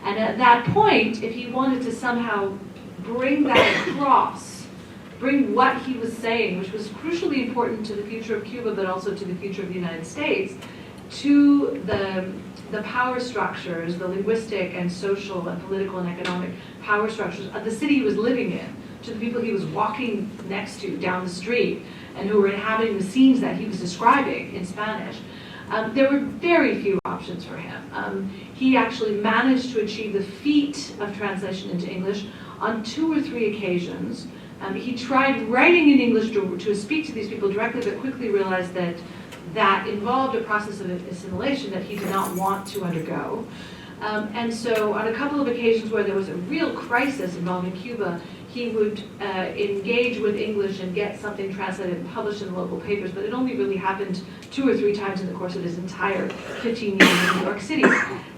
And at that point, if he wanted to somehow bring that across, bring what he was saying, which was crucially important to the future of Cuba, but also to the future of the United States, to the power structures, the linguistic and social and political and economic power structures of the city he was living in, to the people he was walking next to down the street and who were inhabiting the scenes that he was describing in Spanish, there were very few options for him. He actually managed to achieve the feat of translation into English on 2 or 3 occasions. He tried writing in English to speak to these people directly, but quickly realized that that involved a process of assimilation that he did not want to undergo. And so on a couple of occasions where there was a real crisis involving Cuba, he would engage with English and get something translated and published in the local papers, but it only really happened 2 or 3 times in the course of his entire 15 years in New York City.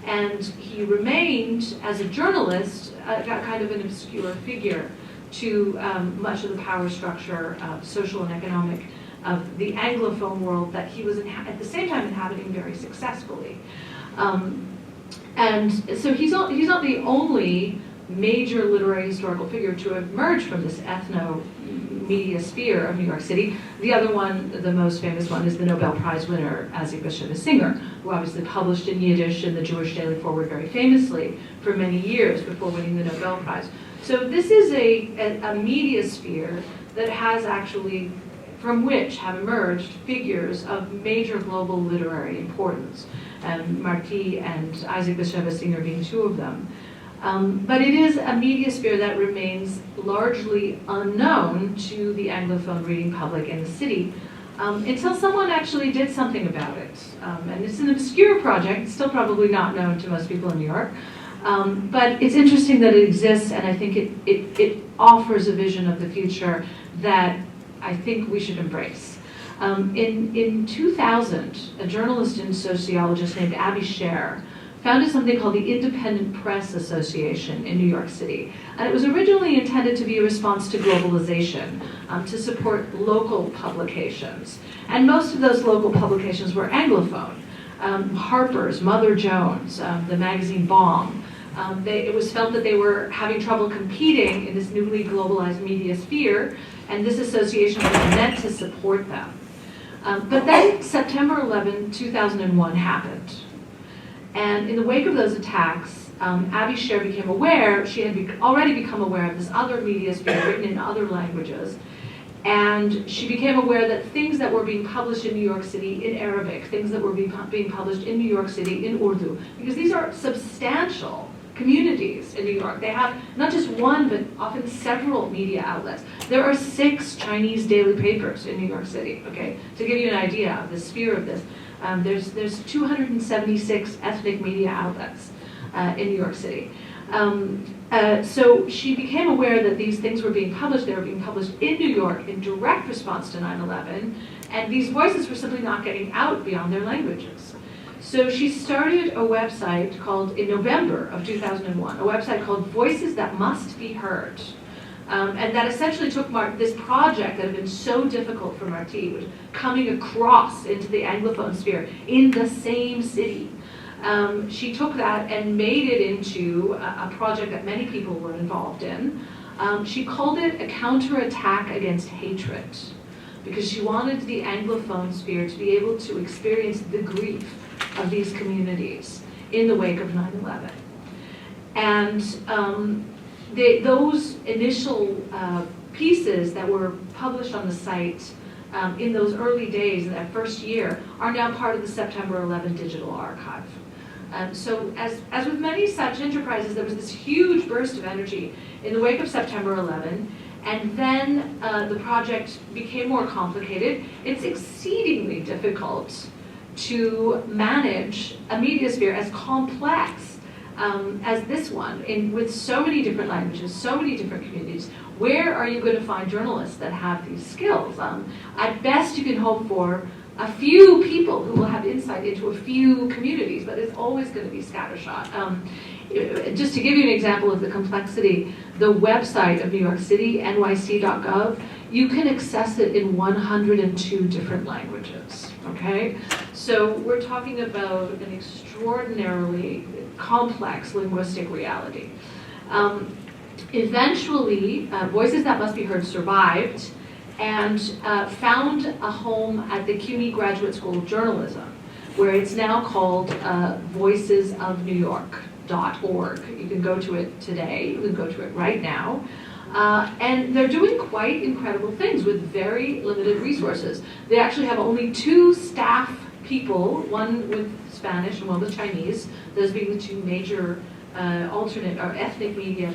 And he remained, as a journalist, kind of an obscure figure to much of the power structure, social and economic, of the Anglophone world that he was at the same time inhabiting very successfully. And so he's not the only major literary historical figure to emerge from this ethno-media sphere of New York City. The other one, the most famous one, is the Nobel Prize winner, Isaac Singer, who obviously published in Yiddish in the Jewish Daily Forward very famously for many years before winning the Nobel Prize. So this is a media sphere that has actually, from which have emerged figures of major global literary importance, Martí and Isaac Singer being 2 of them. But it is a media sphere that remains largely unknown to the Anglophone reading public in the city. until someone actually did something about it. And it's an obscure project, still probably not known to most people in New York. But it's interesting that it exists, and I think it offers a vision of the future that I think we should embrace. In 2000, a journalist and sociologist named Abby Sher founded something called the Independent Press Association in New York City. And it was originally intended to be a response to globalization, to support local publications. And most of those local publications were Anglophone. Harper's, Mother Jones, the magazine Bomb. It was felt that they were having trouble competing in this newly globalized media sphere, and this association was meant to support them. But then September 11, 2001 happened. And in the wake of those attacks, Abby Sher became aware, she had already become aware of this other media sphere written in other languages, and she became aware that things that were being published in New York City in Arabic, things that were being published in New York City in Urdu, because these are substantial communities in New York. They have not just one, but often several media outlets. There are 6 Chinese daily papers in New York City, okay? To give you an idea of the sphere of this, there's 276 ethnic media outlets in New York City. So she became aware that these things were being published. They were being published in New York in direct response to 9/11, and these voices were simply not getting out beyond their languages. So she started a website called, in November of 2001, a website called Voices That Must Be Heard. And that essentially took this project that had been so difficult for Marti, which coming across into the Anglophone sphere in the same city. She took that and made it into a project that many people were involved in. She called it a counterattack against hatred, because she wanted the Anglophone sphere to be able to experience the grief of these communities in the wake of 9/11. And those initial pieces that were published on the site in those early days, in that first year, are now part of the September 11 digital archive. So as with many such enterprises, there was this huge burst of energy in the wake of September 11, and then the project became more complicated. It's exceedingly difficult to manage a media sphere as complex as this one, with so many different languages, so many different communities. Where are you going to find journalists that have these skills? At best, you can hope for a few people who will have insight into a few communities, but it's always going to be scattershot. Just to give you an example of the complexity, the website of New York City, nyc.gov, you can access it in 102 different languages, okay? So we're talking about an extraordinarily complex linguistic reality. Eventually, Voices That Must Be Heard survived and found a home at the CUNY Graduate School of Journalism, where it's now called voicesofnewyork.org. You can go to it today, you can go to it right now. And they're doing quite incredible things with very limited resources. They actually have only 2 staff people, one with Spanish and one with Chinese, those being the 2 major alternate or ethnic media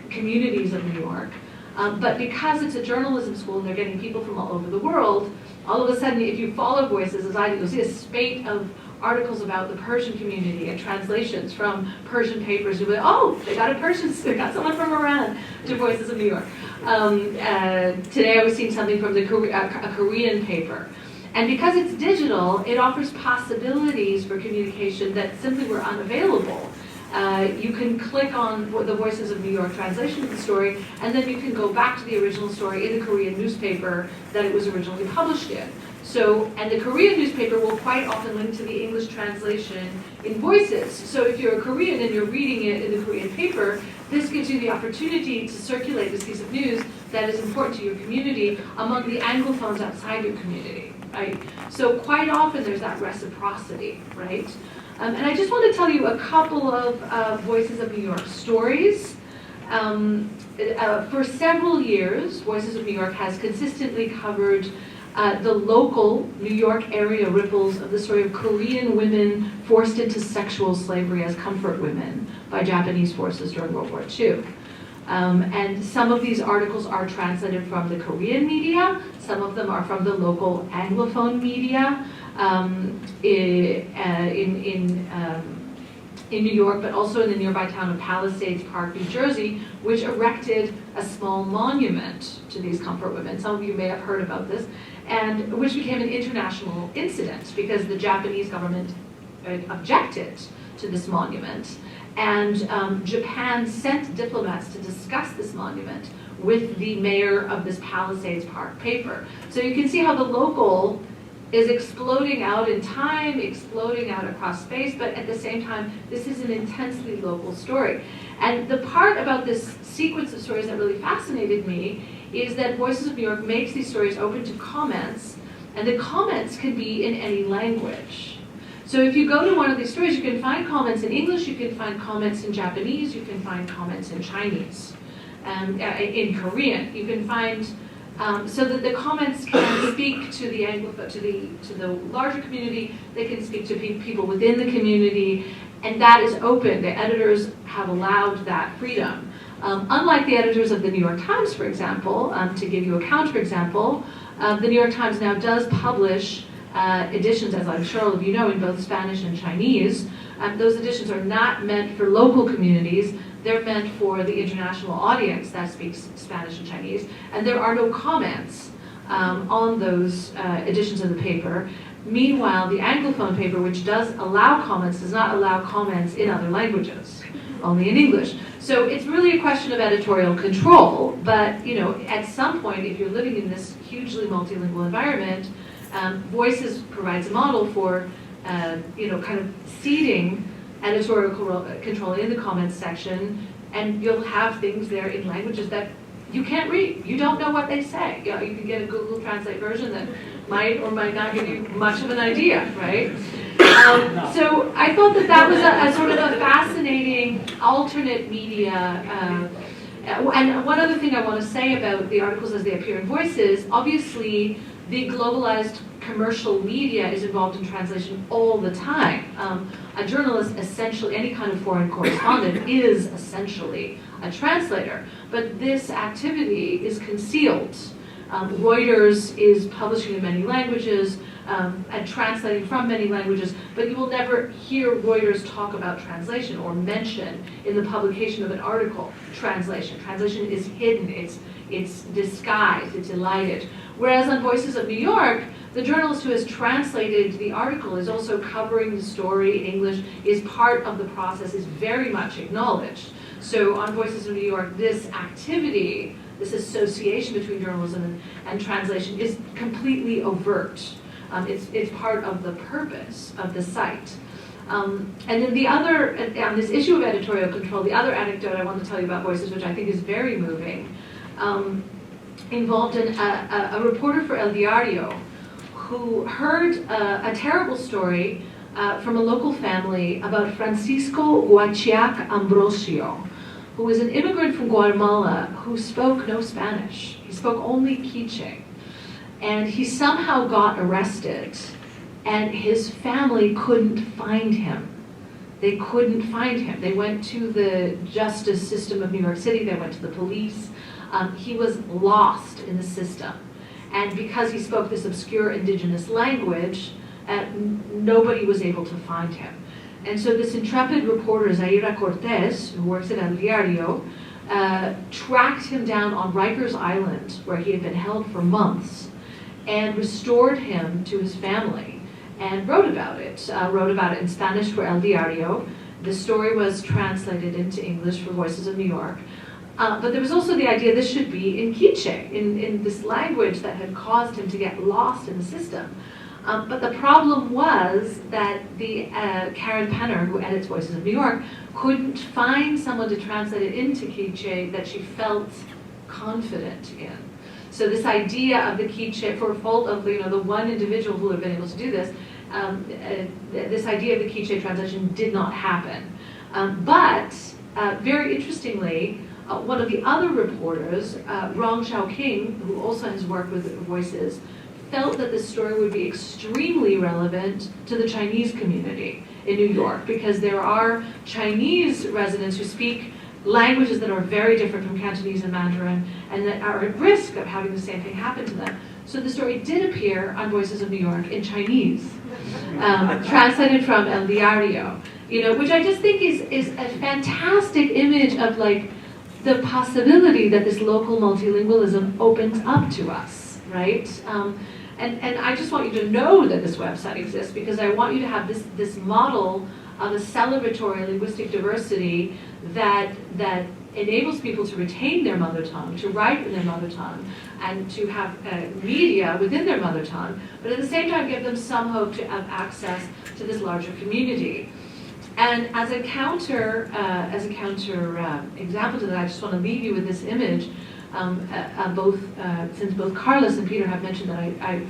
communities of New York. But because it's a journalism school and they're getting people from all over the world, all of a sudden, if you follow Voices, as I do, you'll see a spate of articles about the Persian community and translations from Persian papers. You'll be like, oh, they got they got someone from Iran to Voices of New York. Today I was seeing something from a Korean paper. And because it's digital, it offers possibilities for communication that simply were unavailable. You can click on the Voices of New York translation of the story, and then you can go back to the original story in the Korean newspaper that it was originally published in. So, and the Korean newspaper will quite often link to the English translation in Voices. So if you're a Korean and you're reading it in the Korean paper, this gives you the opportunity to circulate this piece of news that is important to your community among the Anglophones outside your community, right? So quite often there's that reciprocity, right? And I just want to tell you a couple of Voices of New York stories. For several years, Voices of New York has consistently covered the local New York area ripples of the story of Korean women forced into sexual slavery as comfort women by Japanese forces during World War II. And some of these articles are translated from the Korean media, some of them are from the local Anglophone media in New York, but also in the nearby town of Palisades Park, New Jersey, which erected a small monument to these comfort women. Some of you may have heard about this, and which became an international incident because the Japanese government objected to this monument. And Japan sent diplomats to discuss this monument with the mayor of this Palisades Park paper. So you can see how the local is exploding out in time, exploding out across space, but at the same time, this is an intensely local story. And the part about this sequence of stories that really fascinated me is that Voices of New York makes these stories open to comments, and the comments can be in any language. So if you go to one of these stories, you can find comments in English, you can find comments in Japanese, you can find comments in Chinese, in Korean. You can find, so that the comments can speak to the to the larger community, they can speak to people within the community, and that is open. The editors have allowed that freedom. Unlike the editors of the New York Times, for example, to give you a counterexample, the New York Times now does publish editions, as I'm sure all of you know, in both Spanish and Chinese. Those editions are not meant for local communities. They're meant for the international audience that speaks Spanish and Chinese. And there are no comments on those editions of the paper. Meanwhile, the Anglophone paper, which does allow comments, does not allow comments in other languages, only in English. So it's really a question of editorial control. But at some point, if you're living in this hugely multilingual environment, Voices provides a model for, kind of ceding editorial control in the comments section, and you'll have things there in languages that you can't read. You don't know what they say. You can get a Google Translate version that might or might not give you much of an idea, right? So I thought that was a sort of a fascinating alternate media. And one other thing I want to say about the articles as they appear in Voices, obviously, the globalized commercial media is involved in translation all the time. A journalist, essentially, any kind of foreign correspondent is essentially a translator. But this activity is concealed. Reuters is publishing in many languages and translating from many languages, but you will never hear Reuters talk about translation or mention in the publication of an article translation. Translation is hidden, it's disguised, it's elided. Whereas on Voices of New York, the journalist who has translated the article is also covering the story in English, is part of the process, is very much acknowledged. So on Voices of New York, this activity, this association between journalism and translation is completely overt. It's part of the purpose of the site. And then the other, on this issue of editorial control, the other anecdote I want to tell you about Voices, which I think is very moving, involved a reporter for El Diario who heard a terrible story from a local family about Francisco Huachiac Ambrosio, who was an immigrant from Guatemala who spoke no Spanish. He spoke only Quiche. And he somehow got arrested, and his family couldn't find him. They couldn't find him. They went to the justice system of New York City, they went to the police. He was lost in the system. And because he spoke this obscure indigenous language, nobody was able to find him. And so this intrepid reporter, Zaira Cortez, who works at El Diario, tracked him down on Rikers Island, where he had been held for months, and restored him to his family, and wrote about it in Spanish for El Diario. The story was translated into English for Voices of New York. But there was also the idea this should be in Quiche, in this language that had caused him to get lost in the system. But the problem was that the Karen Penner, who edits Voices of New York, couldn't find someone to translate it into Quiche that she felt confident in. So this idea of the Quiche, for a fault of the one individual who had been able to do this, this idea of the Quiche translation did not happen. But very interestingly, one of the other reporters, Rong Xiaoqing, who also has worked with Voices, felt that this story would be extremely relevant to the Chinese community in New York, because there are Chinese residents who speak languages that are very different from Cantonese and Mandarin, and that are at risk of having the same thing happen to them. So the story did appear on Voices of New York in Chinese, translated from El Diario, which I just think is a fantastic image of like the possibility that this local multilingualism opens up to us, right? And I just want you to know that this website exists because I want you to have this model of a celebratory linguistic diversity that enables people to retain their mother tongue, to write in their mother tongue, and to have media within their mother tongue, but at the same time give them some hope to have access to this larger community. And as a counter example to that, I just want to leave you with this image. Since both Carlos and Peter have mentioned that I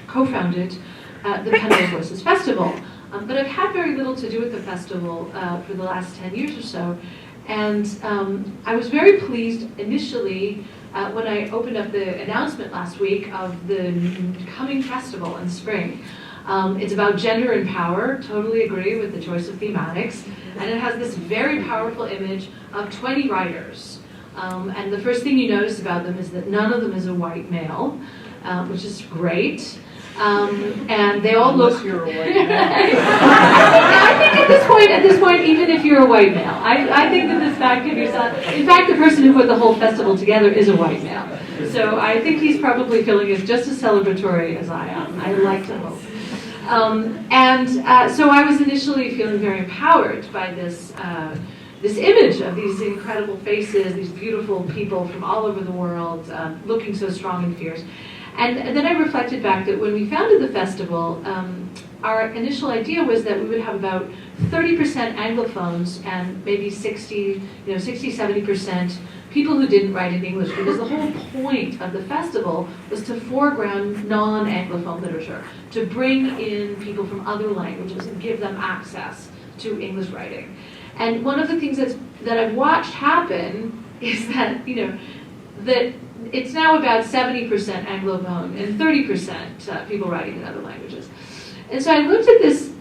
co-founded the Konover Voices Festival. But I've had very little to do with the festival for the last 10 years or so. And I was very pleased initially when I opened up the announcement last week of the coming festival in spring. It's about gender and power, totally agree with the choice of thematics. And it has this very powerful image of 20 writers. And the first thing you notice about them is that none of them is a white male, which is great. And they all look. You're a white male. I think at this point, even if you're a white male, I think that this fact of yourself. In fact, the person who put the whole festival together is a white male. So I think he's probably feeling as just as celebratory as I am. I like to hope. So I was initially feeling very empowered by this image of these incredible faces, these beautiful people from all over the world, looking so strong and fierce. And then I reflected back that when we founded the festival, our initial idea was that we would have about 30% Anglophones and maybe 60-70% people who didn't write in English, because the whole point of the festival was to foreground non-Anglophone literature, to bring in people from other languages and give them access to English writing. And one of the things that I've watched happen is that, that it's now about 70% Anglophone and 30% people writing in other languages. And so I looked at this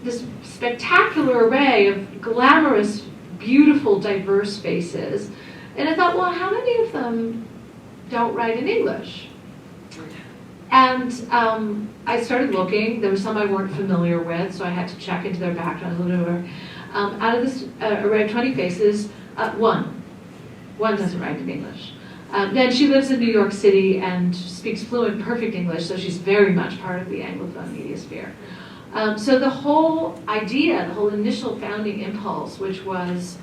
spectacular array of glamorous, beautiful, diverse faces, and I thought, well, how many of them don't write in English? And I started looking. There were some I weren't familiar with, so I had to check into their background a little bit. Out of this array of 20 faces, one doesn't write in English. Then she lives in New York City and speaks fluent, perfect English, so she's very much part of the Anglophone media sphere. So the whole idea, the whole initial founding impulse, which was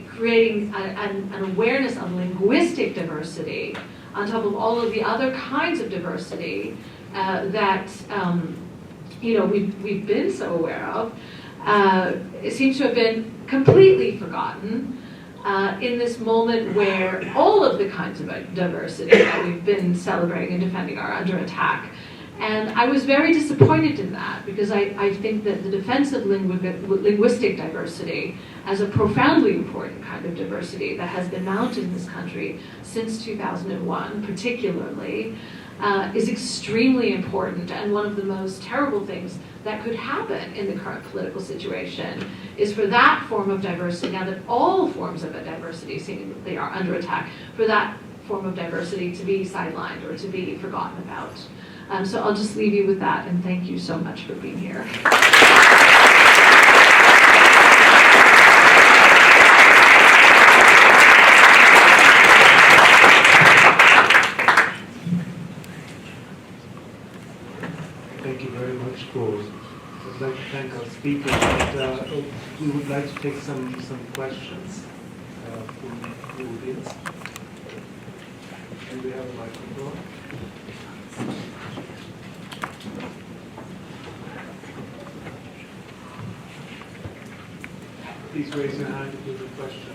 creating an awareness of linguistic diversity on top of all of the other kinds of diversity that we've been so aware of, it seems to have been completely forgotten in this moment where all of the kinds of diversity that we've been celebrating and defending are under attack. And I was very disappointed in that, because I think that the defense of linguistic diversity as a profoundly important kind of diversity that has been mounted in this country since 2001 particularly is extremely important, and one of the most terrible things that could happen in the current political situation is for that form of diversity, now that all forms of diversity seemingly are under attack, for that form of diversity to be sidelined or to be forgotten about. So I'll just leave you with that, and thank you so much for being here. Thank you very much, Rose. I'd like to thank our speakers, and we would like to take some questions from the audience. Do we have a microphone? Please raise your hand if you have a question.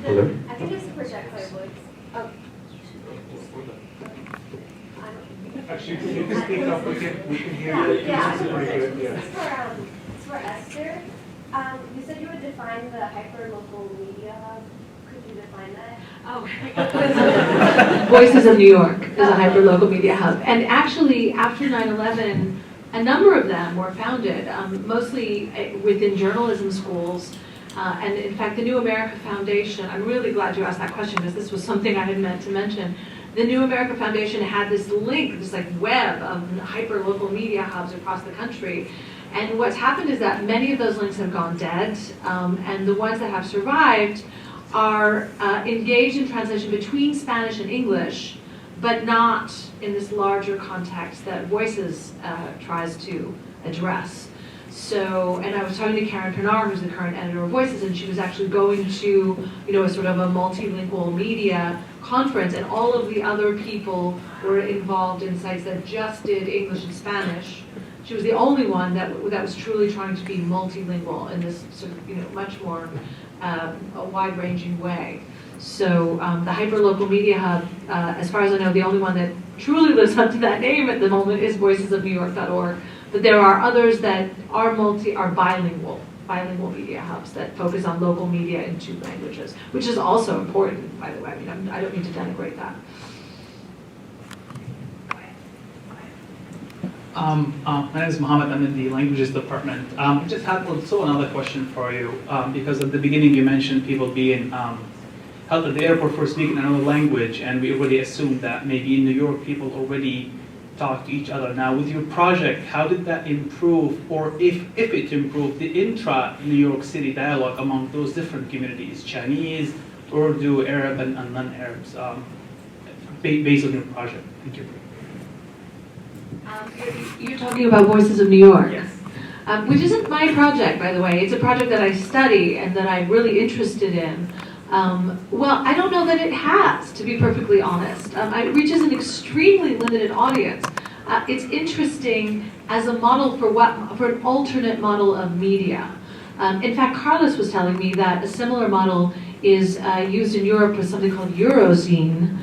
Hello? I think it's the projectile voice. Actually, you can speak up, we can hear you. Yeah. This is pretty good, yeah. This is for Esther. You said you would define the hyper-local media hub. Could you define that? Oh. Voices of New York is a hyper-local media hub. And actually, after 9/11, a number of them were founded, mostly within journalism schools. And in fact, the New America Foundation, I'm really glad you asked that question because this was something I had meant to mention. The New America Foundation had this link, this like web of hyper-local media hubs across the country. And what's happened is that many of those links have gone dead, and the ones that have survived are engaged in translation between Spanish and English, but not in this larger context that Voices tries to address. So, and I was talking to Karen Pernar, who's the current editor of Voices, and she was actually going to, a sort of a multilingual media conference, and all of the other people were involved in sites that just did English and Spanish. She was the only one that was truly trying to be multilingual in this sort of, much more a wide-ranging way. So the hyperlocal media hub, as far as I know, the only one that truly lives up to that name at the moment is voicesofnewyork.org. But there are others that are bilingual media hubs that focus on local media in 2 languages, which is also important, by the way. I mean, I don't mean to denigrate that. My name is Mohammed. I'm in the languages department. I just had also another question for you, because at the beginning you mentioned people being held at the airport for speaking another language, and we already assumed that maybe in New York people already talk to each other. Now, with your project, how did that improve, or if it improved, the intra-New York City dialogue among those different communities, Chinese, Urdu, Arab, and non-Arabs, based on your project? Thank you. You're talking about Voices of New York? Yes. Which isn't my project, by the way. It's a project that I study and that I'm really interested in. Well, I don't know that it has, to be perfectly honest. It reaches an extremely limited audience. It's interesting as a model for an alternate model of media. In fact, Carlos was telling me that a similar model is used in Europe with something called Eurozine,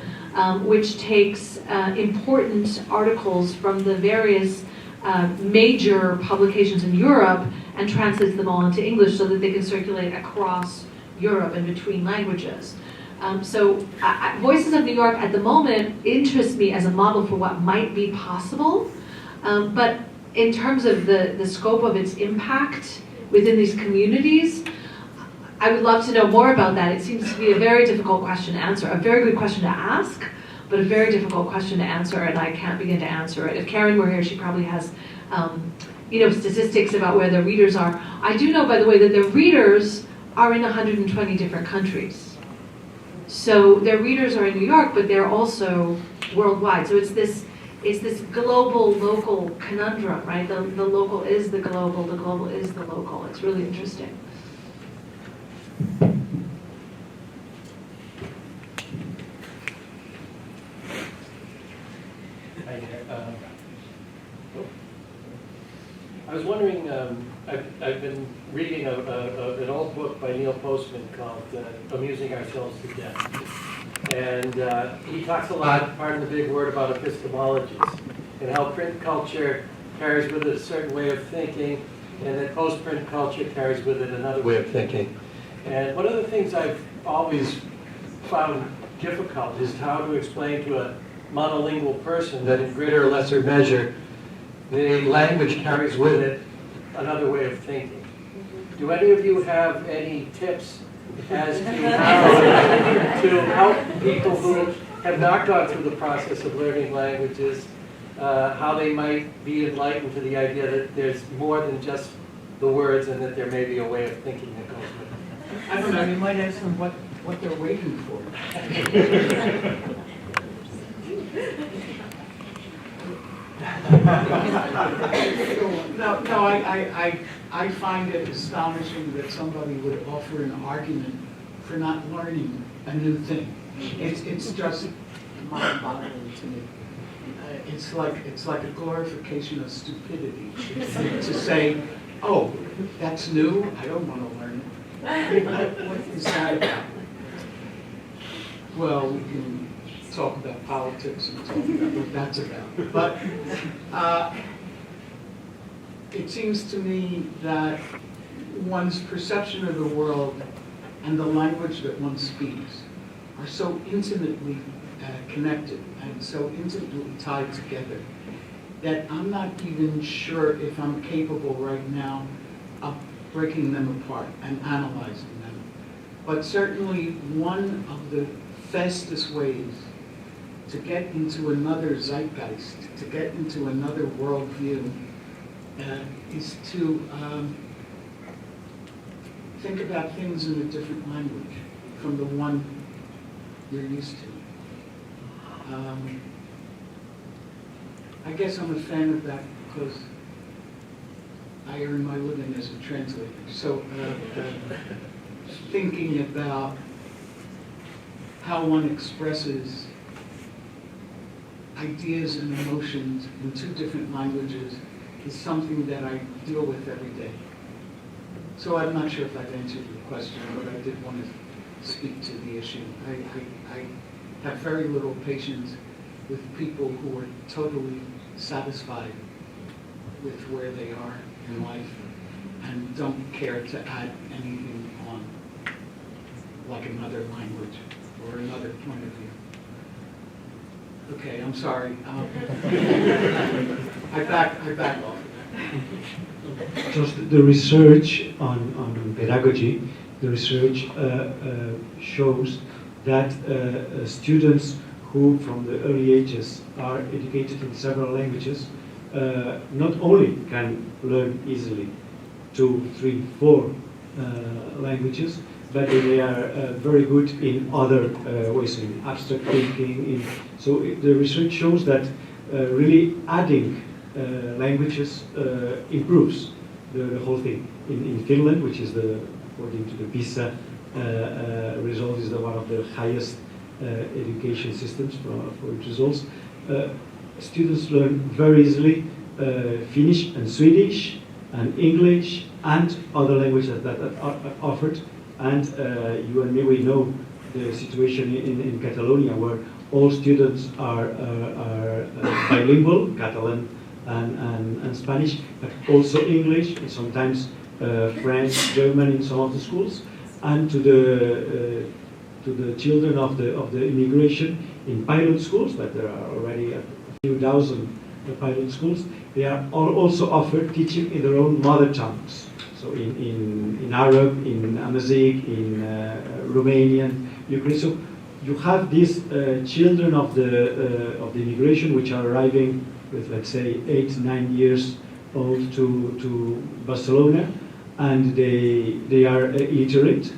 which takes important articles from the various major publications in Europe and translates them all into English so that they can circulate across Europe and between languages. So Voices of New York at the moment interests me as a model for what might be possible, but in terms of the scope of its impact within these communities, I would love to know more about that. It seems to be a very difficult question to answer, a very good question to ask, but a very difficult question to answer, and I can't begin to answer it. If Karen were here, she probably has statistics about where the readers are. I do know, by the way, that the readers are in 120 different countries. So their readers are in New York, but they're also worldwide. So it's this global local conundrum, right? The local is the global is the local. It's really interesting. I was wondering, I've been reading an old book by Neil Postman called Amusing Ourselves to Death. And he talks a lot, pardon the big word, about epistemologies and how print culture carries with it a certain way of thinking, and that post-print culture carries with it another way of thinking. And one of the things I've always found difficult is how to explain to a monolingual person that in greater or lesser measure, the language carries with it another way of thinking. Do any of you have any tips as to how to help people who have not gone through the process of learning languages, how they might be enlightened to the idea that there's more than just the words and that there may be a way of thinking that goes with it? I don't know, you might ask them what they're waiting for. No, I find it astonishing that somebody would offer an argument for not learning a new thing. It's just mind-boggling to me. It's like a glorification of stupidity to say, oh, that's new, I don't want to learn it. What is that about? Well, we can talk about politics and talk about what that's about. But it seems to me that one's perception of the world and the language that one speaks are so intimately connected and so intimately tied together that I'm not even sure if I'm capable right now of breaking them apart and analyzing them. But certainly one of the fastest ways to get into another zeitgeist, to get into another worldview, is to think about things in a different language from the one you're used to. I guess I'm a fan of that because I earn my living as a translator. So thinking about how one expresses ideas and emotions in two different languages is something that I deal with every day. So I'm not sure if I've answered your question, but I did want to speak to the issue. I have very little patience with people who are totally satisfied with where they are in life and don't care to add anything on, like another language or another point of view. Okay, I'm sorry. I back off. Just the research on pedagogy, the research shows that students who from the early ages are educated in several languages not only can learn easily 2, 3, 4 languages, but they are very good in other ways, in abstract thinking. So the research shows that really adding languages improves the whole thing. In Finland, which is according to the PISA result, is one of the highest education systems for its results. Students learn very easily Finnish and Swedish and English and other languages that are offered. And you and me, we know the situation in Catalonia, where all students are bilingual, Catalan and Spanish, but also English, and sometimes French, German in some of the schools. And to the children of the immigration in pilot schools, but there are already a few dozen pilot schools, they are also offered teaching in their own mother tongues. So in Arab, in Amazigh, in Romanian, Ukrainian. So you have these children of the immigration which are arriving with, let's say, 8, 9 years old to Barcelona, and they are illiterate,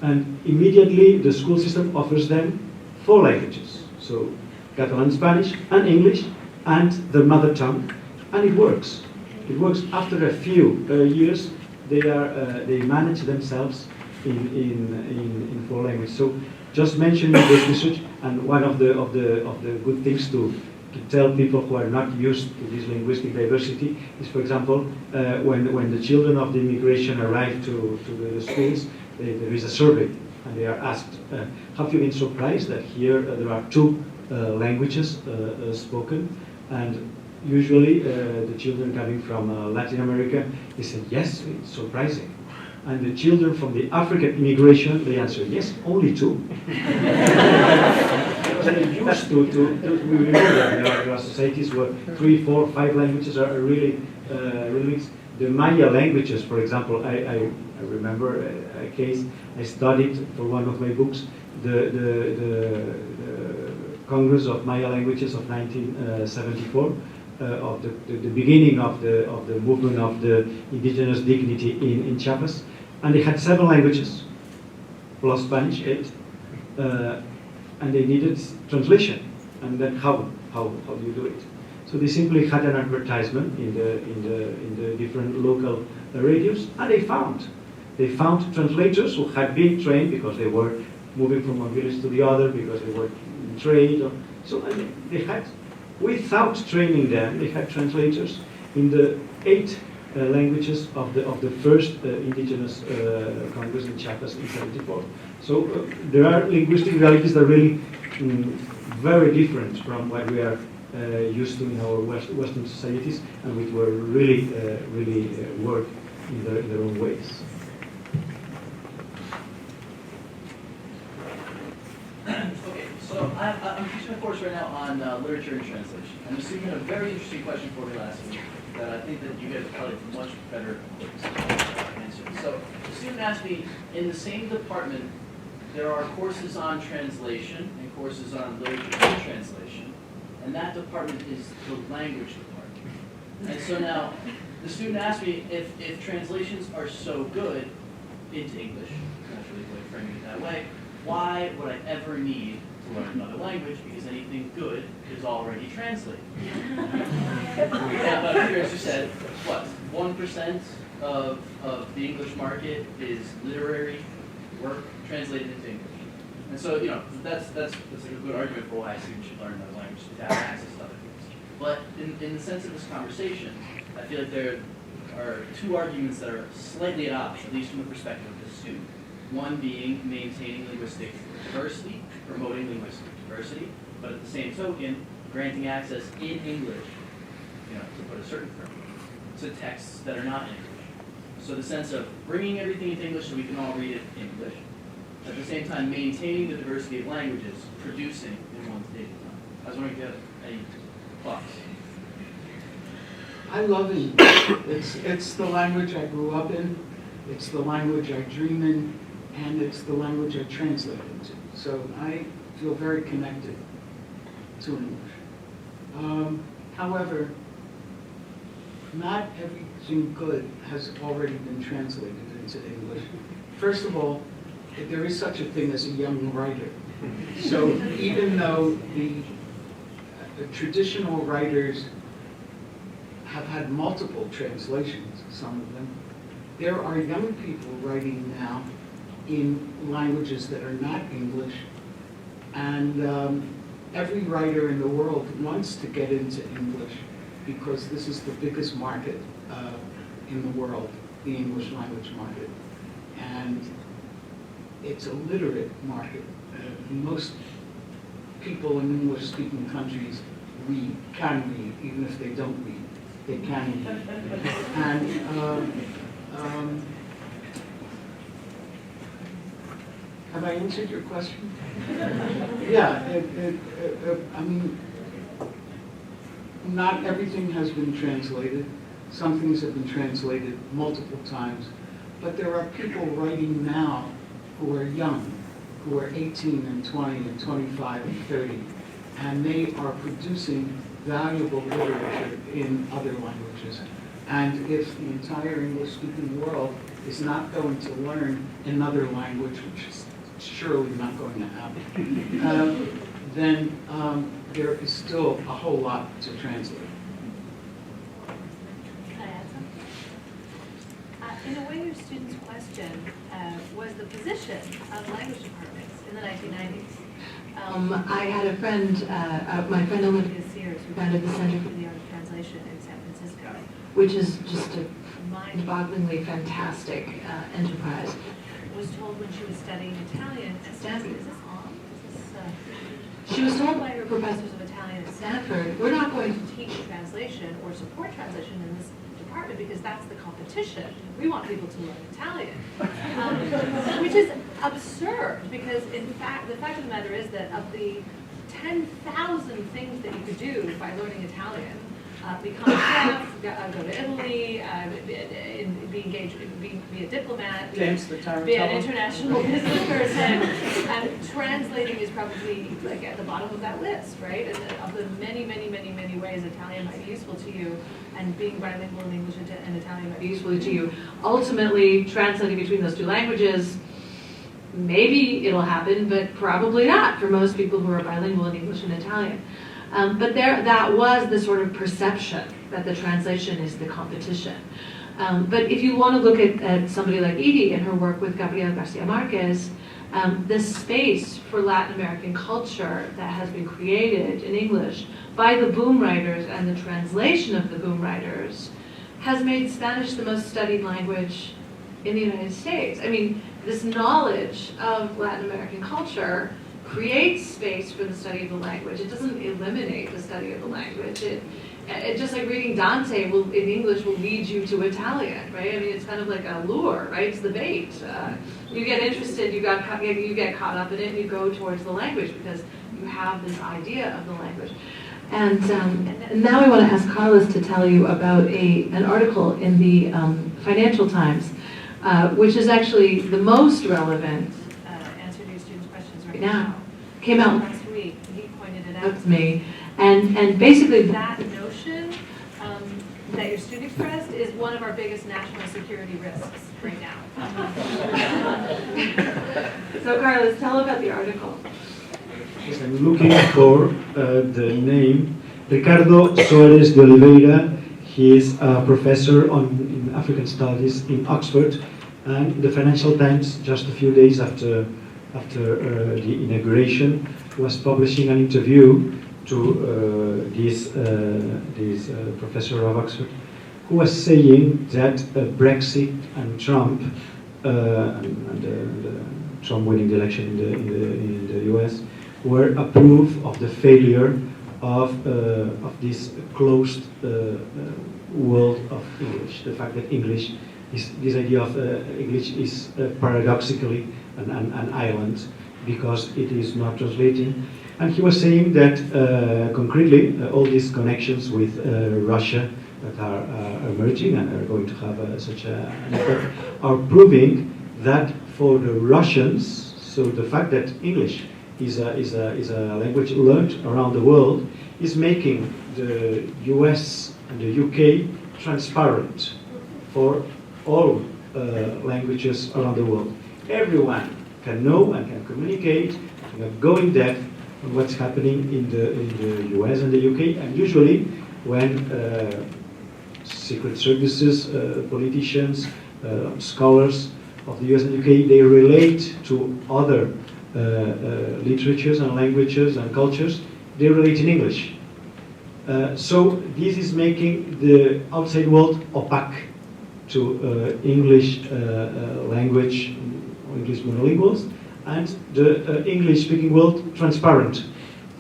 and immediately the school system offers them 4 languages. So Catalan, Spanish, and English, and their mother tongue, and it works. It works. After a few years, they manage themselves in 4 languages. So just mentioning this research, and one of the good things to tell people who are not used to this linguistic diversity is, for example, when the children of the immigration arrive to the schools, there is a survey, and they are asked, have you been surprised that here there are 2 languages spoken? And usually the children coming from Latin America, they say, yes, it's surprising. And the children from the African immigration, they answer, yes, only 2. They're used to we know that there are societies where 3, 4, 5 languages are really mixed. The Maya languages, for example, I remember a case I studied for one of my books, the Congress of Maya Languages of 1974, of the beginning of the movement of the indigenous dignity in Chiapas, and they had 7 languages, plus Spanish, 8, and they needed translation. And then how do you do it? So they simply had an advertisement in the different local radios, and they found translators who had been trained because they were moving from one village to the other, because they were in trade. So they had, without training them, they had translators in the 8 languages of the first indigenous Congress in Chiapas in '74. So there are linguistic realities that really very different from what we are used to in our Western societies, and which were really work in their own ways. Okay, so I'm teaching a course right now on literature and translation. And the student had a very interesting question for me last week that I think that you guys are probably much better answer. So the student asked me, in the same department, there are courses on translation and courses on literature and translation, and that department is the language department. And so now, the student asked me if translations are so good into English, that's really good framing it that way, why would I ever need to learn another language, because anything good is already translated. Now, as you said, what, 1% of the English market is literary work translated into English. And so, you know, that's like a good argument for why students should learn another language to have access to other things. But in the sense of this conversation, I feel like there are two arguments that are slightly at odds, at least from the perspective of the student. One being maintaining linguistic diversity, promoting linguistic diversity, but at the same token, granting access in English, you know, to put a certain term, to texts that are not in English. So the sense of bringing everything into English so we can all read it in English, at the same time maintaining the diversity of languages, producing in one's daily time. I was wondering if you have any thoughts. I love English. It's the language I grew up in, it's the language I dream in, and it's the language I translate into. So I feel very connected to English. However, not everything good has already been translated into English. First of all, there is such a thing as a young writer. So even though the traditional writers have had multiple translations, some of them, there are young people writing now in languages that are not English, and every writer in the world wants to get into English because this is the biggest market in the world, the English language market. And it's a literate market. Most people in English-speaking countries can read, even if they don't read. They can read. And have I answered your question? Yeah, I mean, not everything has been translated. Some things have been translated multiple times. But there are people writing now who are young, who are 18 and 20 and 25 and 30, and they are producing valuable literature in other languages. And if the entire English-speaking world is not going to learn another language, which is surely not going to happen, then there is still a whole lot to translate. Can I add something? In a way, your student's question was the position of language departments in the 1990s. I had a friend, my friend Olivia Sears, who founded the Center for the Art of Translation in San Francisco. which is just a mind-bogglingly fantastic enterprise. Was told when she was studying Italian at Stanford. Is this on? Is this, She was told by her professors of Italian at Stanford, we're not going to teach translation or support translation in this department because that's the competition. We want people to learn Italian, which is absurd because in fact, the fact of the matter is that of the 10,000 things that you could do by learning Italian, become a chef, go to Italy, be engaged, be a diplomat, be an international business person, and translating is probably like at the bottom of that list, right? And of the many, many, many, many ways Italian might be useful to you, and being bilingual in English and Italian might be useful to you. Ultimately, translating between those two languages, maybe it'll happen, but probably not for most people who are bilingual in English and Italian. But that was the sort of perception that the translation is the competition. But if you want to look at somebody like Edith and her work with Gabriel Garcia Marquez, the space for Latin American culture that has been created in English by the boom writers and the translation of the boom writers has made Spanish the most studied language in the United States. I mean, this knowledge of Latin American culture creates space for the study of the language. It doesn't eliminate the study of the language. It just like reading Dante will, in English will lead you to Italian, right? I mean, it's kind of like a lure, right? It's the bait. You get interested, you get caught up in it, and you go towards the language because you have this idea of the language. And now I want to ask Carlos to tell you about an article in the Financial Times, which is actually the most relevant Answer to your students' questions right now. It Came out last week. He pointed it out to me. And basically that notion that your student expressed is one of our biggest national security risks right now. So Carlos, tell about the article. Yes, I'm looking for the name. Ricardo Soares de Oliveira. He is a professor in African Studies in Oxford, and the Financial Times, just a few days after the inauguration, was publishing an interview to this professor of Oxford, who was saying that Brexit and Trump, Trump winning the election in the US, were a proof of the failure of this closed world of English. The fact that English is, this idea of English is paradoxically an island because it is not translating. And he was saying that concretely all these connections with Russia that are emerging and are going to have such an effect are proving that for the Russians, so the fact that English is a language learned around the world is making the US and the UK transparent for all languages around the world. Everyone can know and can communicate and go in depth on what's happening in the US and the UK, and usually when secret services, politicians, scholars of the US and UK, they relate to other literatures and languages and cultures, they relate in English. So this is making the outside world opaque to English language, English monolinguals, and the English-speaking world transparent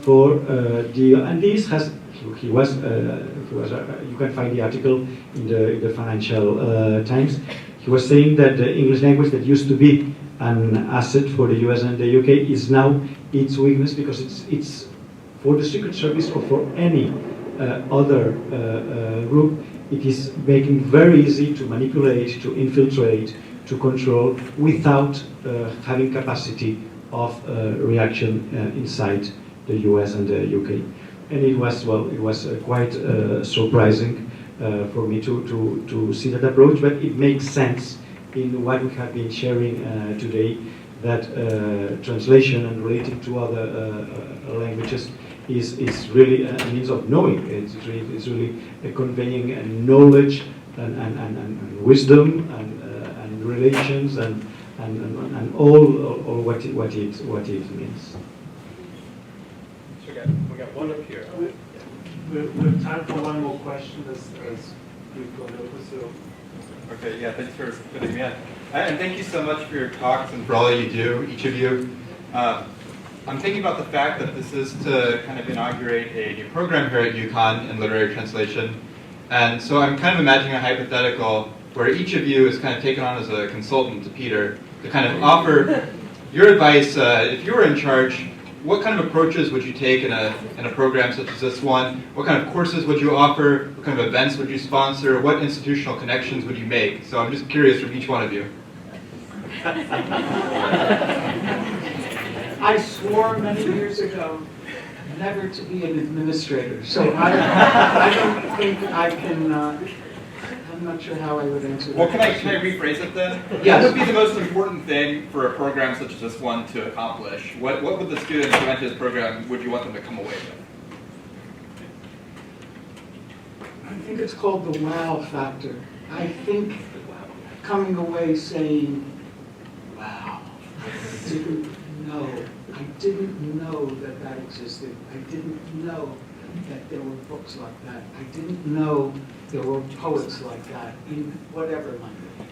for and this has he was you can find the article in the Financial Times. He was saying that the English language that used to be an asset for the US and the UK is now its weakness because it's for the Secret Service or for any other group. It is making very easy to manipulate, to infiltrate, to control without having capacity of reaction inside the US and the UK. And it was quite surprising for me to see that approach, but it makes sense in what we have been sharing today, that translation and relating to other languages is really a means of knowing. It's really conveying knowledge and wisdom and relations and all what it means. We got one up here. We have time for one more question as we've gone over. So. Okay, yeah, thanks for putting me in. And thank you so much for your talks and for all you do, each of you. I'm thinking about the fact that this is to kind of inaugurate a new program here at UConn in literary translation. And so I'm kind of imagining a hypothetical where each of you is kind of taken on as a consultant to Peter to kind of offer your advice. If you were in charge, what kind of approaches would you take in a program such as this one? What kind of courses would you offer? What kind of events would you sponsor? What institutional connections would you make? So I'm just curious from each one of you. I swore many years ago never to be an administrator, so I don't think I can, I'm not sure how I would answer that. Well, can I rephrase it then? Yes. What would be the most important thing for a program such as this one to accomplish? What would the students who enter this program, would you want them to come away with? I think it's called the wow factor. I think coming away saying, wow, I didn't know that existed. I didn't know that there were books like that. I didn't know there were poets like that in whatever language.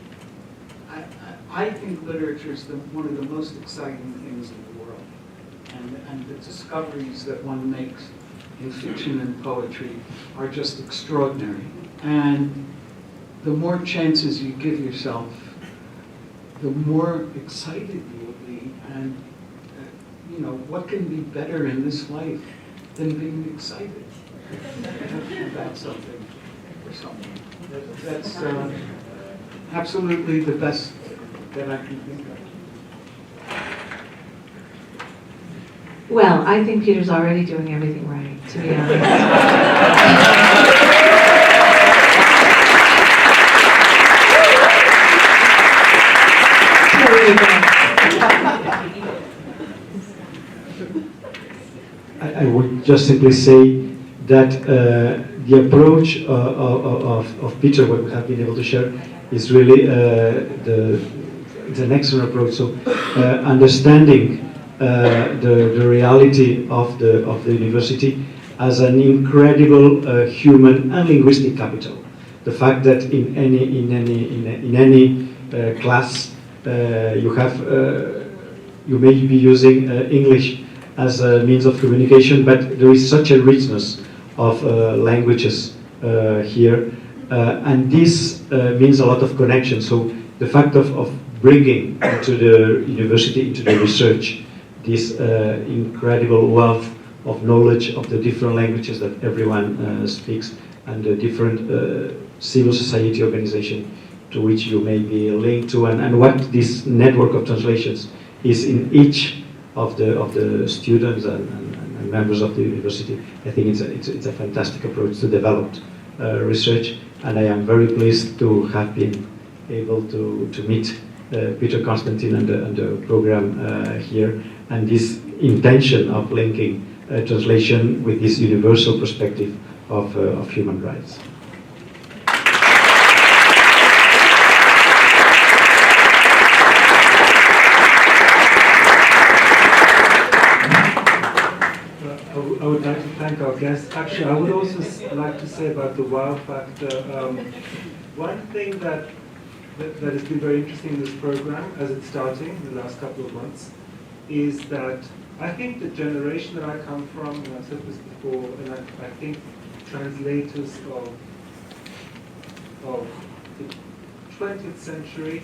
I think literature is one of the most exciting things in the world. And and the discoveries that one makes in fiction and poetry are just extraordinary. And the more chances you give yourself, the more excited you will be. And, you know, what can be better in this life than being excited about something or someone? That's absolutely the best that I can think of. Well, I think Peter's already doing everything right, to be honest. I would just simply say that the approach of Peter, what we have been able to share, is really it's an excellent approach. So understanding the reality of the university as an incredible human and linguistic capital. The fact that in any class you may be using English as a means of communication, but there is such a richness of languages here, and this means a lot of connection. So the fact of bringing into the university, into the research, this incredible wealth of knowledge of the different languages that everyone speaks, and the different civil society organization to which you may be linked to, and what this network of translations is in each of the students and members of the university. I think it's a fantastic approach to develop research, and I am very pleased to have been able to meet Peter Constantine and the program here, and this intention of linking translation with this universal perspective of human rights. I would like to thank our guests. Actually, I would also like to say about the wow factor. One thing that has been very interesting in this program, as it's starting in the last couple of months, is that I think the generation that I come from, and I've said this before, and I think translators of the 20th century,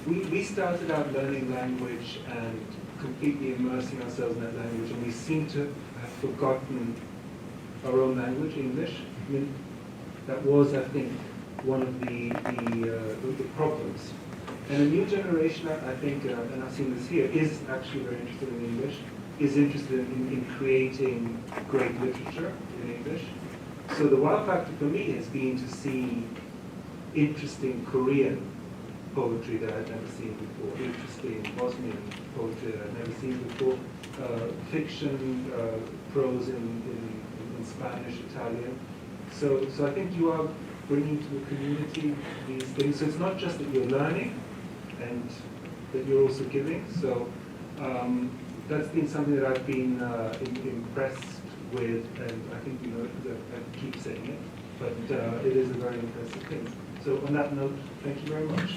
we started out learning language and completely immersing ourselves in that language, and we seem to have forgotten our own language, English. I mean, that was, I think, one of the problems. And a new generation, I think, and I've seen this here, is actually very interested in English, is interested in creating great literature in English. So the wow factor for me has been to see interesting Korean poetry that I'd never seen before, interesting Bosnian poetry that I'd never seen before, fiction, prose in Spanish, Italian. So I think you are bringing to the community these things. So it's not just that you're learning, and that you're also giving. So that's been something that I've been impressed with, and I think you know that I keep saying it, but it is a very impressive thing. So on that note, thank you very much.